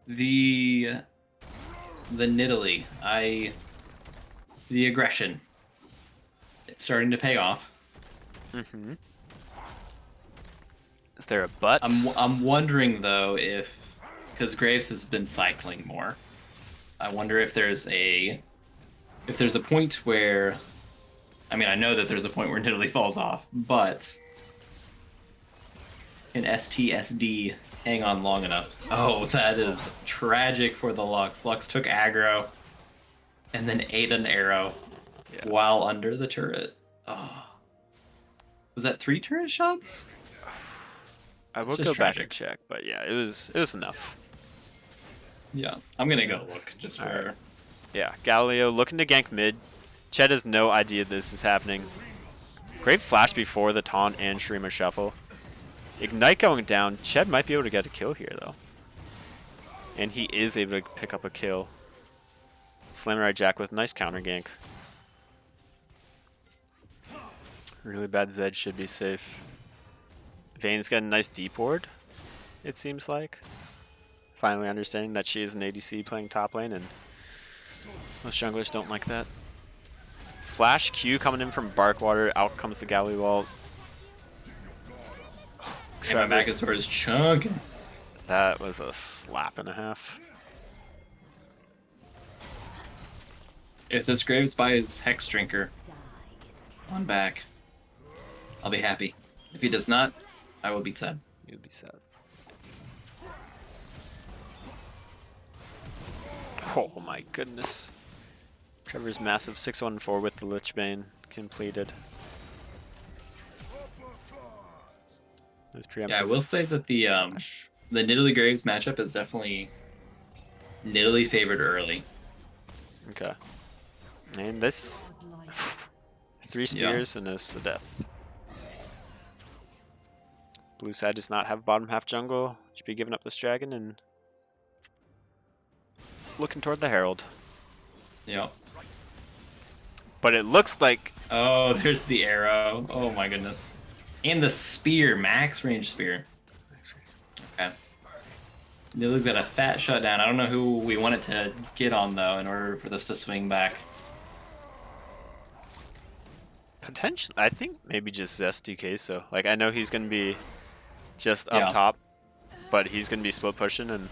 The Nidalee, the aggression, it's starting to pay off. Mm-hmm. Is there a butt? I'm wondering though if, because Graves has been cycling more, I wonder if there's a point where, I mean, I know that there's a point where Nidalee falls off, but can STSD hang on long enough? Oh, that is tragic for the Lux. Lux took aggro and then ate an arrow while under the turret. Oh. Was that 3 turret shots? I will just go back tragic. and check, but yeah, it was enough. Yeah, I'm gonna go look just for. Alright. Yeah, Galileo looking to gank mid. Ched has no idea this is happening. Great flash before the taunt and Shurima shuffle. Ignite going down. Ched might be able to get a kill here though. And he is able to pick up a kill. Samurai Jack with nice counter gank. Really bad Zed should be safe. Vayne's got a nice deep ward, it seems like. Finally understanding that she is an ADC playing top lane, and most junglers don't like that. Flash Q coming in from Barkwater. Out comes the Galley Wall. Hey, my back is sort of chunking. That was a slap and a half. If this Graves buys Hex Drinker on back, I'll be happy. If he does not, I will be sad. You'd be sad. Oh my goodness. Trevor's massive 6-1-4 with the Lich Bane completed. Those Yeah, I will say that the Nidalee Graves matchup is definitely Nidalee favored early. Okay. And this 3 spears and a death. Blue side does not have bottom half jungle. Should be giving up this dragon and looking toward the Herald. Yep. But it looks like Oh, there's the arrow. Oh my goodness. And the spear, max range spear. Okay. Nidalee's got a fat shutdown. I don't know who we want it to get on though in order for this to swing back. potentially, I think maybe just SDK. So like I know he's gonna be just up Yeah. top, but he's gonna be split pushing and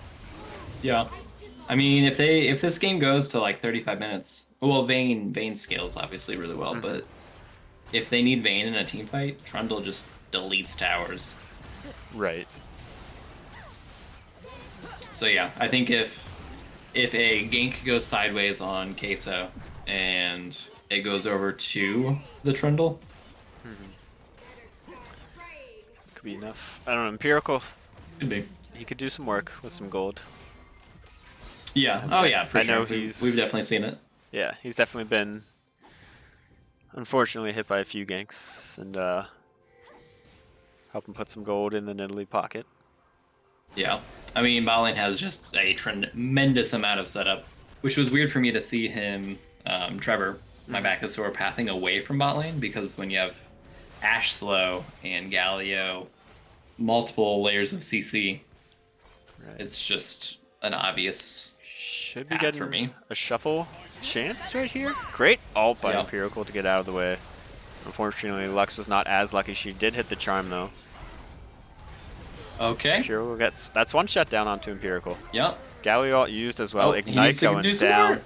Yeah. I mean, if this game goes to like 35 minutes, well, Vayne scales obviously really well, but if they need Vayne in a team fight, Trundle just deletes towers. right. So yeah, I think if a gank goes sideways on Queso and it goes over to the Trundle, Could be enough. I don't know. Empirical. could be. He could do some work with some gold. Yeah. Oh yeah. For I know sure. he's- We've definitely seen it. Yeah, he's definitely been unfortunately hit by a few ganks and help him put some gold in the Nidalee pocket. Yeah. I mean, bot lane has just a tremendous amount of setup, which was weird for me to see him, Trevor, my back is sore, pathing away from bot lane, because when you have Ashe slow and Galio, multiple layers of CC, Right. it's just an obvious Should be path getting for me. a shuffle chance right here. Great ult by Yep. Empirical to get out of the way. Unfortunately, Lux was not as lucky. She did hit the charm though. Okay. Empirical gets that's one shutdown onto Empirical. Yep. Galio ult used as well. Oh, he Ignite needs to going do some down. more.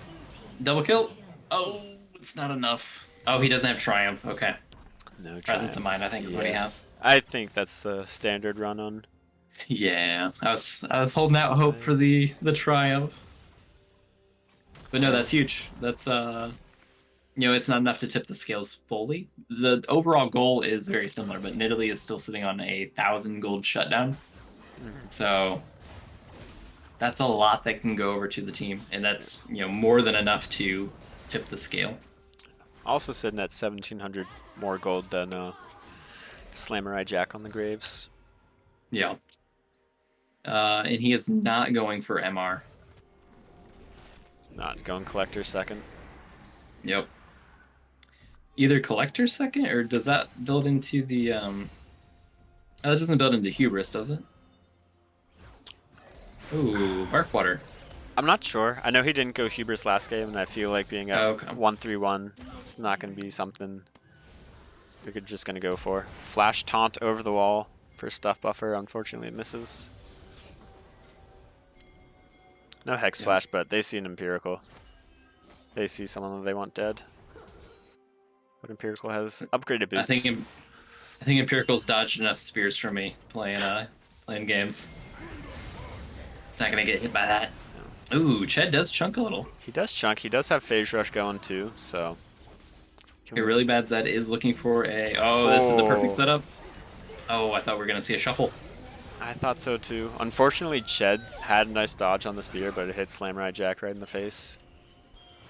Double kill. Oh, it's not enough. Oh, he doesn't have Triumph. Okay. No Presence triumph. of mind, I think, is what he Yeah. has. I think that's the standard run on. Yeah, I was holding out hope for the Triumph. But no, that's huge. That's it's not enough to tip the scales fully. The overall goal is very similar, but Nidalee is still sitting on 1,000 gold shutdown. So that's a lot that can go over to the team, and that's more than enough to tip the scale. Also sitting at 1,700 more gold than Slamurai Jack on the Graves. Yeah. And he is not going for MR. It's not going Collector second. Yep. Either Collector second, or does that build into the Oh, that doesn't build into Hubris, does it? Ooh, Barkwater. I'm not sure. I know he didn't go Hubris last game, and I feel like being at Okay. 1-3-1, it's not going to be something we're just going to go for. Flash taunt over the wall for stuff buffer. Unfortunately, it misses. No Hex Flash, but they see an Empirical. They see someone that they want dead. But Empirical has upgraded boots. I think Empirical's dodged enough spears for me playing games. It's not gonna get hit by that. Ooh, Ched does chunk a little. He does chunk. He does have Phase Rush going too, so... A really bad Zed is looking for a... Oh, this is a perfect Oh. setup. Oh, I thought we were gonna see a shuffle. I thought so too. Unfortunately, Ched had a nice dodge on the spear, but it hit Slamurai Jack right in the face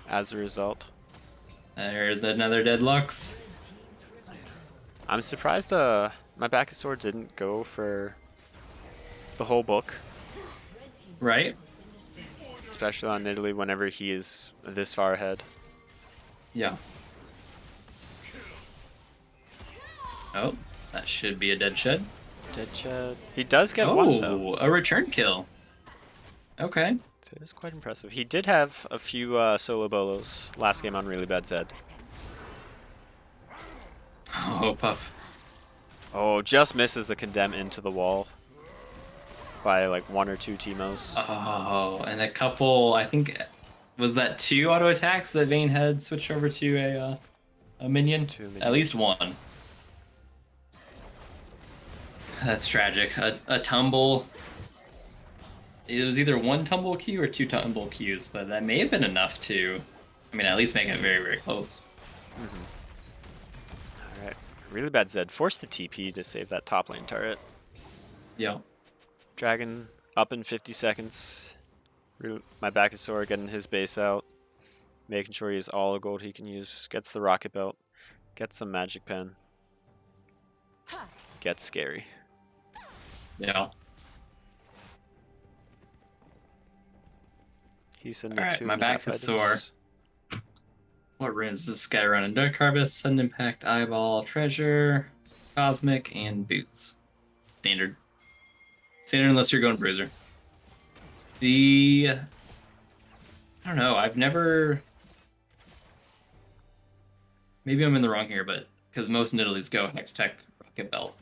as a result. There's another dead Lux. I'm surprised my Backusaur didn't go for the whole book, Right? especially on Nidalee whenever he is this far ahead. Yeah. Oh, that should be a dead Ched. Dead Ched. He does get one though. Oh, a return kill. Okay. So it is quite impressive. He did have a few solo bolos last game on really bad Zed. Oh, Puff. Oh, just misses the condemn into the wall by like 1 or 2 Teemos. Oh, and a couple, I think, was that 2 auto attacks that Vayne had switched over to a minion? 2 At minions. least 1. That's tragic. A tumble. It was either 1 tumble Q or 2 tumble Qs, but that may have been enough to I mean, at least make it very, very close. Alright. Really bad Zed. Force the TP to save that top lane turret. Yeah. Dragon up in 50 seconds. My Backusaur getting his base out. Making sure he has all the gold he can use. Gets the rocket belt. Gets some magic pen. Gets scary. Yeah. He's sending Alright, two my and a half Backusaur. items. What runes does this guy run? In Dark Harvest, Sudden Impact, Eyeball, Treasure, Cosmic, and Boots. Standard. Standard unless you're going Bruiser. I don't know, I've never... Maybe I'm in the wrong here, but because most Nidalees go Hextech Rocket Belt.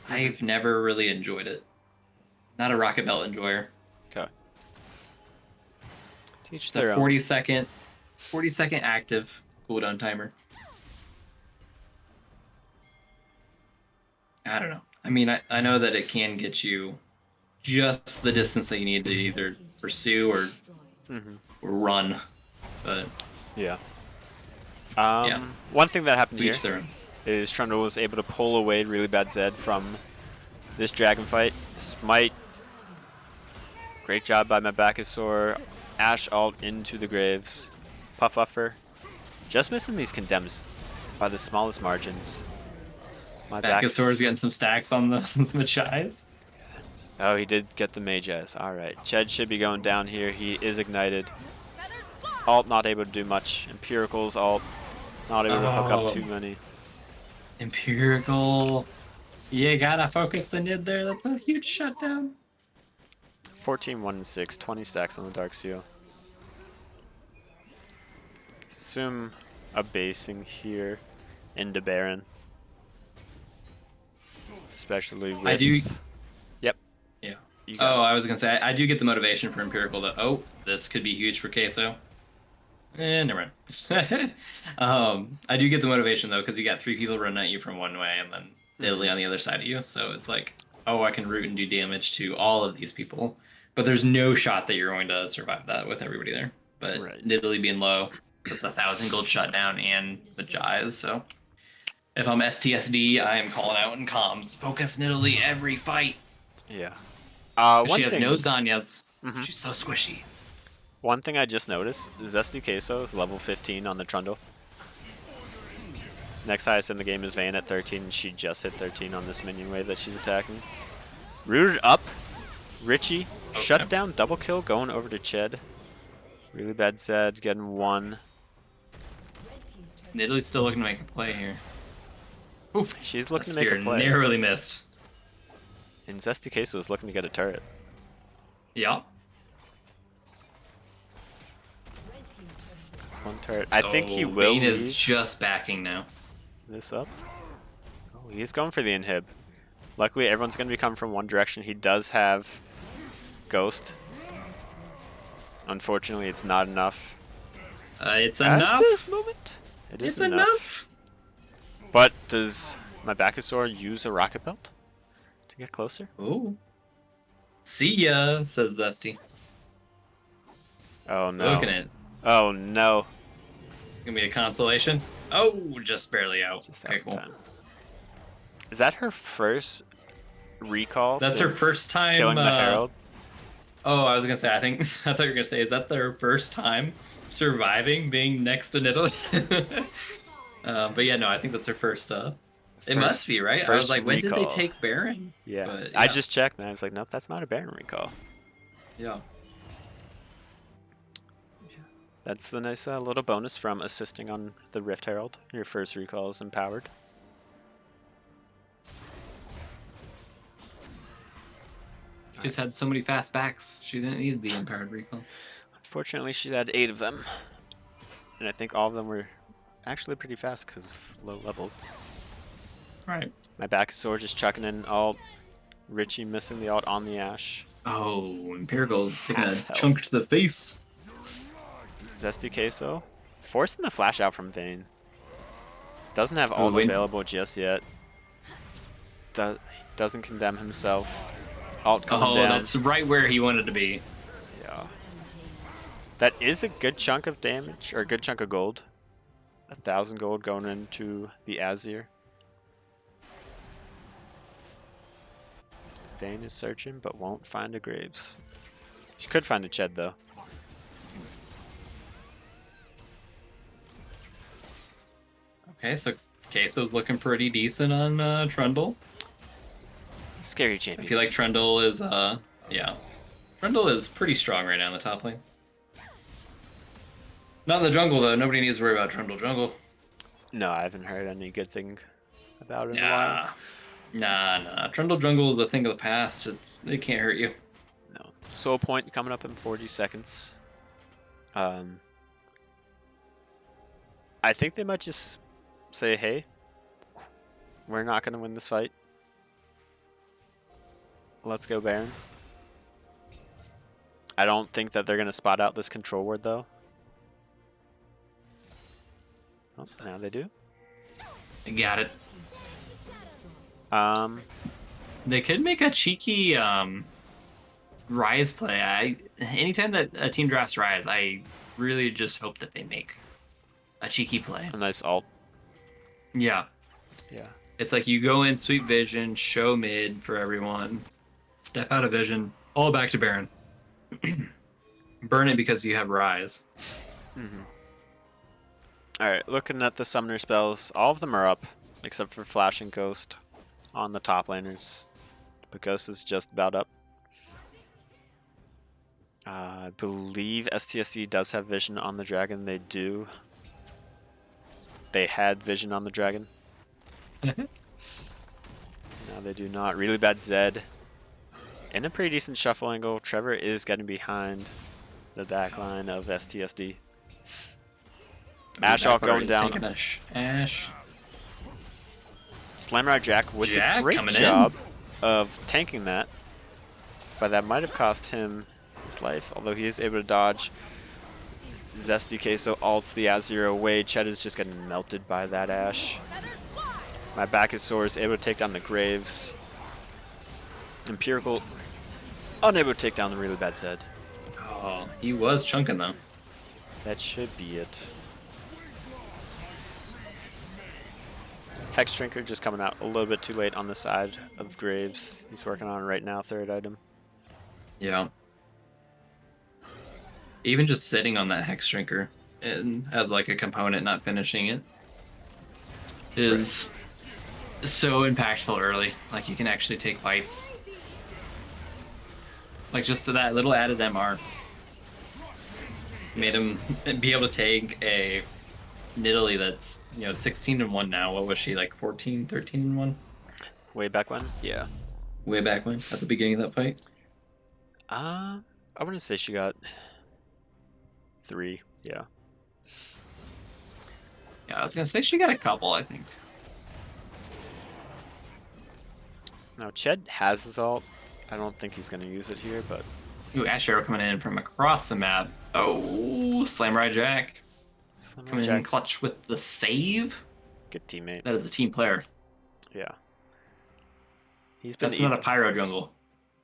I've never really enjoyed it. Not a Rocket Belt enjoyer. Okay. Teach It's their a own. 40-second active cooldown timer. I don't know. I mean, I know that it can get you just the distance that you need to either pursue or run, but Yeah. Yeah. One thing that happened here each their own. is Trundle was able to pull away really bad Zed from this dragon fight. Smite. Great job by my Backusaur. Ash ult into the graves. Puff Uffer. Just missing these condemns by the smallest margins. My Backusaur's getting some stacks on the Machais. Oh, he did get the Mage Eyes. Alright. Ched should be going down here. He is ignited. Feathers fly. Alt not able to do much. Empirical's alt not able to hook up too many. Empirical. You gotta focus the Nid there. That's a huge shutdown. 14, 1, and 6. 20 stacks on the Dark Seal. Assume a basing here into Baron. Especially with... I do. Yep. Yeah. You got Oh, I was gonna say I do get the motivation for Empirical. Though. Oh, this could be huge for Queso. Never mind. I do get the motivation though because you got 3 people running at you from one way and then Italy on the other side of you. So it's like, oh, I can root and do damage to all of these people, but there's no shot that you're going to survive that with everybody there. But Right. Italy being low, with 1,000 gold shutdown and the Jais, so. If I'm STSD, I am calling out in comms. Focus Nidalee every fight. Yeah. She has no Zanyas. Mhm. She's so squishy. One thing I just noticed is Zesty Queso is level 15 on the Trundle. Next highest in the game is Vayne at 13, and she just hit 13 on this minion wave that she's attacking. Rooted up. Richie. Shut down. Double kill going over to Ched. Really bad Zed getting 1. Nidalee's still looking to make a play here. Ooh, She's looking to that make spear a play. narrowly missed. And Zesty Queso is looking to get a turret. Yeah. It's one turret. I think he will Vayne is leave just backing now. this up. Oh, he's going for the inhib. Luckily, everyone's going to be coming from one direction. He does have Ghost. Unfortunately, it's not enough. It's At enough. this moment, it is It's enough. But does my Backusaur use a rocket belt to get closer? Ooh. See ya, says Zesty. Oh no! Looking at it. Oh no! Gonna be a consolation. Oh, just barely out. Just Okay, out of cool. time. Is that her first recall? That's her since first time killing the Herald. Oh, I was gonna say. I thought you were gonna say. Is that their first time surviving being next to Nidalee? But yeah, no, I think that's their first. It must be right. I was first like, when did they recall. take Baron? Yeah. But, I just checked and I was like, nope, that's not a Baron recall. Yeah. That's the nice little bonus from assisting on the Rift Herald. Your first recall is empowered. She's had so many fast backs. She didn't need the empowered recall. Unfortunately, she had 8 of them. And I think all of them were actually pretty fast because of low level. Right. My Backusaur just chucking in alt. Richie missing the alt on the Ash. Oh, Empirical taking a Half health. chunk to the face. Zesty Queso. Forcing the flash out from Vayne. Doesn't have Oh, alt wait. available just yet. Doesn't condemn himself. Alt coming Oh, down. that's right where he wanted to be. Yeah. That is a good chunk of damage, or a good chunk of gold. 1,000 gold going into the Azir. Vayne is searching, but won't find a Graves. She could find a Ched, though. Okay, so Queso's looking pretty decent on Trundle. Scary I champion. feel like Trundle is, yeah. Trundle is pretty strong right now in the top lane. Not in the jungle, though. Nobody needs to worry about Trundle jungle. No, I haven't heard any good thing about it in a while. Nah. Trundle jungle is a thing of the past. It can't hurt you. No. Soul point coming up in 40 seconds. I think they might just say, hey, we're not going to win this fight. Let's go Baron. I don't think that they're going to spot out this control ward, though. Oh, now they do. I got it. They They could make a cheeky Rise play. Anytime that a team drafts Rise, I really just hope that they make a cheeky play. a nice ult. Yeah. Yeah. It's like you go in sweep vision, show mid for everyone, step out of vision, all back to Baron. Burn it because you have Rise. Alright, looking at the summoner spells, all of them are up, except for Flash and Ghost on the top laners. But Ghost is just about up. I believe STSD does have vision on the dragon. They do. They had vision on the dragon. Now they do not. Really bad Zed. In a pretty decent shuffle angle. Trevor is getting behind the back line of STSD. Ash all going down. Ash. Slammer Jack with Jack a great coming job of tanking that. But that might have cost him his life, although he is able to dodge. Zesty Queso ults the Azir away. Ched is just getting melted by that Ash. My back is sore, is able to take down the Graves. Empirical unable to take down the really bad Zed. Oh, he was chunking though. That should be it. Hex Drinker just coming out a little bit too late on the side of Graves. He's working on it right now, third item. Yeah. Even just sitting on that Hex Drinker and as like a component, not finishing it, is so impactful early. Like you can actually take fights. Like just that little added MR made him be able to take a Nidalee that's 16-1 now. What was she, like 14, 13-1? Way back when? Yeah. Way back when, at the beginning of that fight. I want to say she got 3. Yeah. Yeah, I was gonna say she got a couple, I think. Now Ched has his ult. I don't think he's going to use it here, but Ooh, Ash Arrow coming in from across the map. Oh, Slammer Jack Slammer coming in Jack, clutch with the save. good teammate. That is a team player. Yeah. He's been That's not a pyro jungle.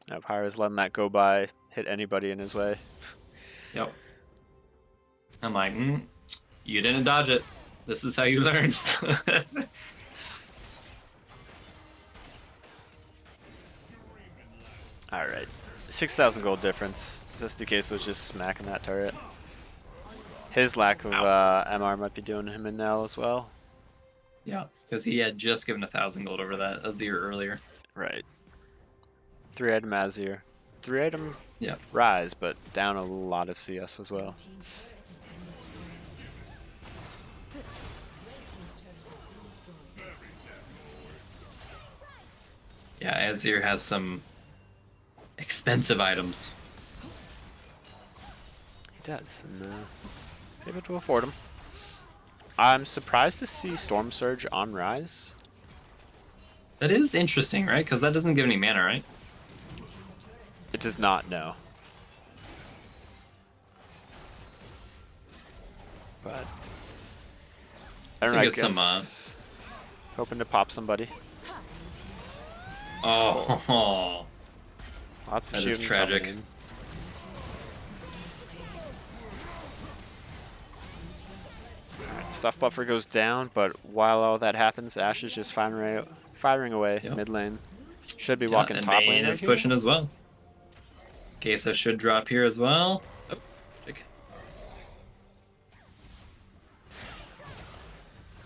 No, Pyro's letting that go by, hit anybody in his way. Yep. I'm like, you didn't dodge it. This is how you learned. Alright. 6,000 gold difference. Zesty Queso was just smacking that turret. His lack of MR might be doing him in now as well. Yeah, because he had just given 1,000 gold over that Azir earlier. Right. 3 item Azir. 3 item Yeah. Rise, but down a lot of CS as well. Yeah, Azir has some expensive items. He does, and he's able to afford them. I'm surprised to see Storm Surge on Rise. That is interesting, right? Because that doesn't give any mana, right? It does not, no. But I don't know, I Let's give guess hoping to pop somebody. Oh, Lots of that is shooting tragic. coming in. Stuff buffer goes down, but while all that happens, Ashe is just firing away Yep. mid lane. Should be Yeah, walking and top lane. Vayne right is here. pushing as well. Queso should drop here as well. Oh, okay.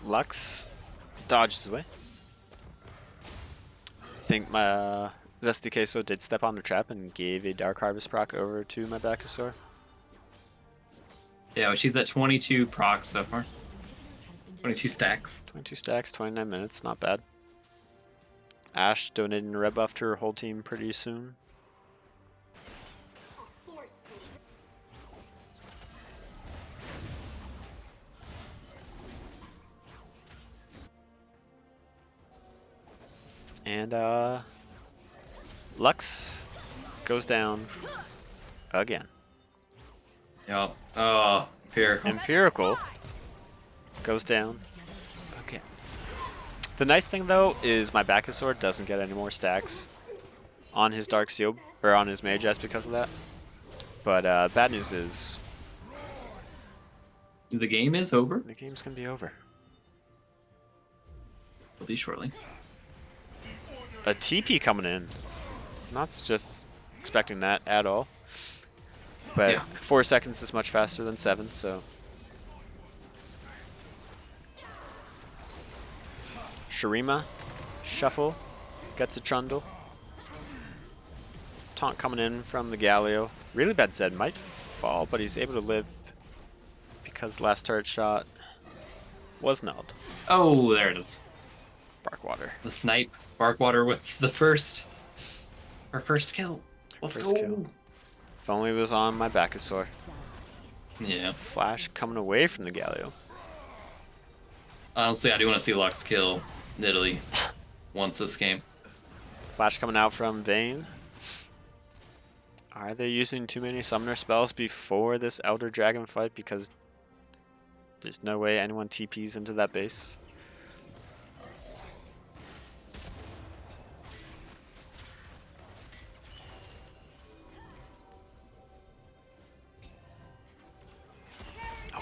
Lux dodges away. I think my Zesty Queso did step on the trap and gave a Dark Harvest proc over to my Bacchusaur. Yeah, well, she's at 22 procs so far. 22 stacks. 22 stacks, 29 minutes, not bad. Ashe donating a red buff to her whole team pretty soon. And Lux goes down again. Yep. Oh, Empirical. Empirical goes down again. The nice thing though is my Bacchusaur doesn't get any more stacks on his Dark Seal or on his Mage S because of that. But bad news is The game is over. the game's gonna be over. It'll be shortly. A TP coming in. Not just expecting that at all. But Yeah. 4 seconds is much faster than 7, so. Shurima, shuffle, gets a trundle. Taunt coming in from the Galio. Really bad Zed might fall, but he's able to live because the last turret shot was nulled. Oh, there it is. Barkwater. The snipe. Barkwater with the first. Our first kill. Let's First go. kill. If only it was on my Bacchusaur. Yeah. Flash coming away from the Galio. Honestly, I do want to see Lux kill Nidalee once this game. Flash coming out from Vayne. Are they using too many summoner spells before this Elder Dragon fight? Because there's no way anyone TPs into that base.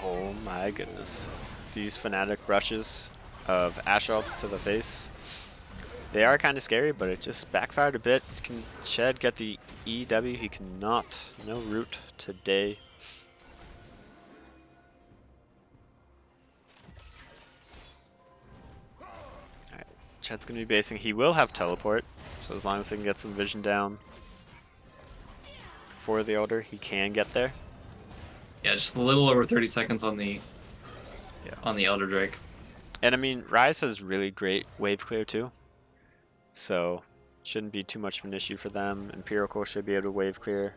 Oh my goodness. These Fnatic rushes of Ashe ults to the face. They are kind of scary, but it just backfired a bit. Can Shed get the EW? He cannot. No root today. Alright, Ched's going to be basing. He will have teleport, so as long as they can get some vision down for the Elder, he can get there. Yeah, just a little over 30 seconds on the Elder Drake. And I mean, Ryze has really great wave clear too. So, shouldn't be too much of an issue for them. Empirical should be able to wave clear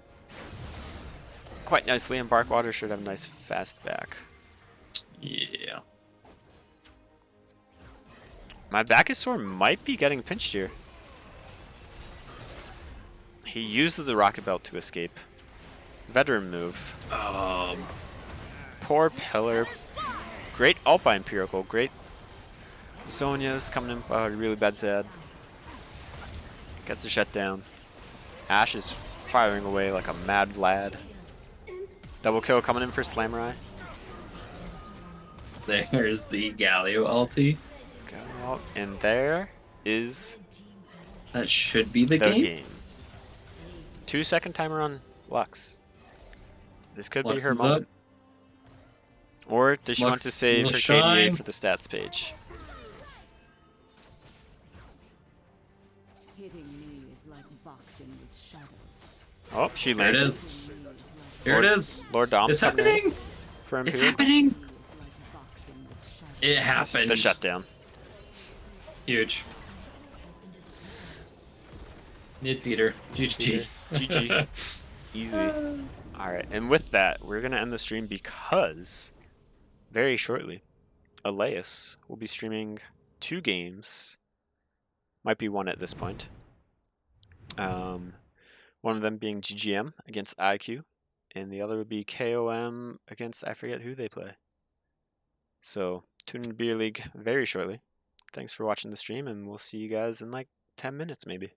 quite nicely, and Barkwater should have a nice fast back. Yeah. My Bacchusaur might be getting pinched here. He used the Rocket Belt to escape. Veteran move. Poor Pillar. Great ult by Empirical. Great. Sonya's coming in. Really bad Zed. Gets the shutdown. Ashe is firing away like a mad lad. Double kill coming in for Slamurai. There's the Galio ulti. And there is That should be the the game. game. 2-second timer on Lux. This could Lux be her is moment. up. Or does she want Lux to save will her shine. KDA for the stats page? Hitting me is like boxing with shadows. Oh, she There it lands is. Here it is. Lord Dom's It's coming in happening. for It's Imperial. happening. Is like boxing with shadows. It happened. The shutdown. Huge. Mid feeder. GG. GG. Easy. Alright, and with that, we're going to end the stream because very shortly, Elias will be streaming 2 games. Might be 1 at this point. One of them being GGM against IQ, and the other would be KOM against, I forget who they play. So, tune in to Beer League very shortly. Thanks for watching the stream, and we'll see you guys in like 10 minutes maybe.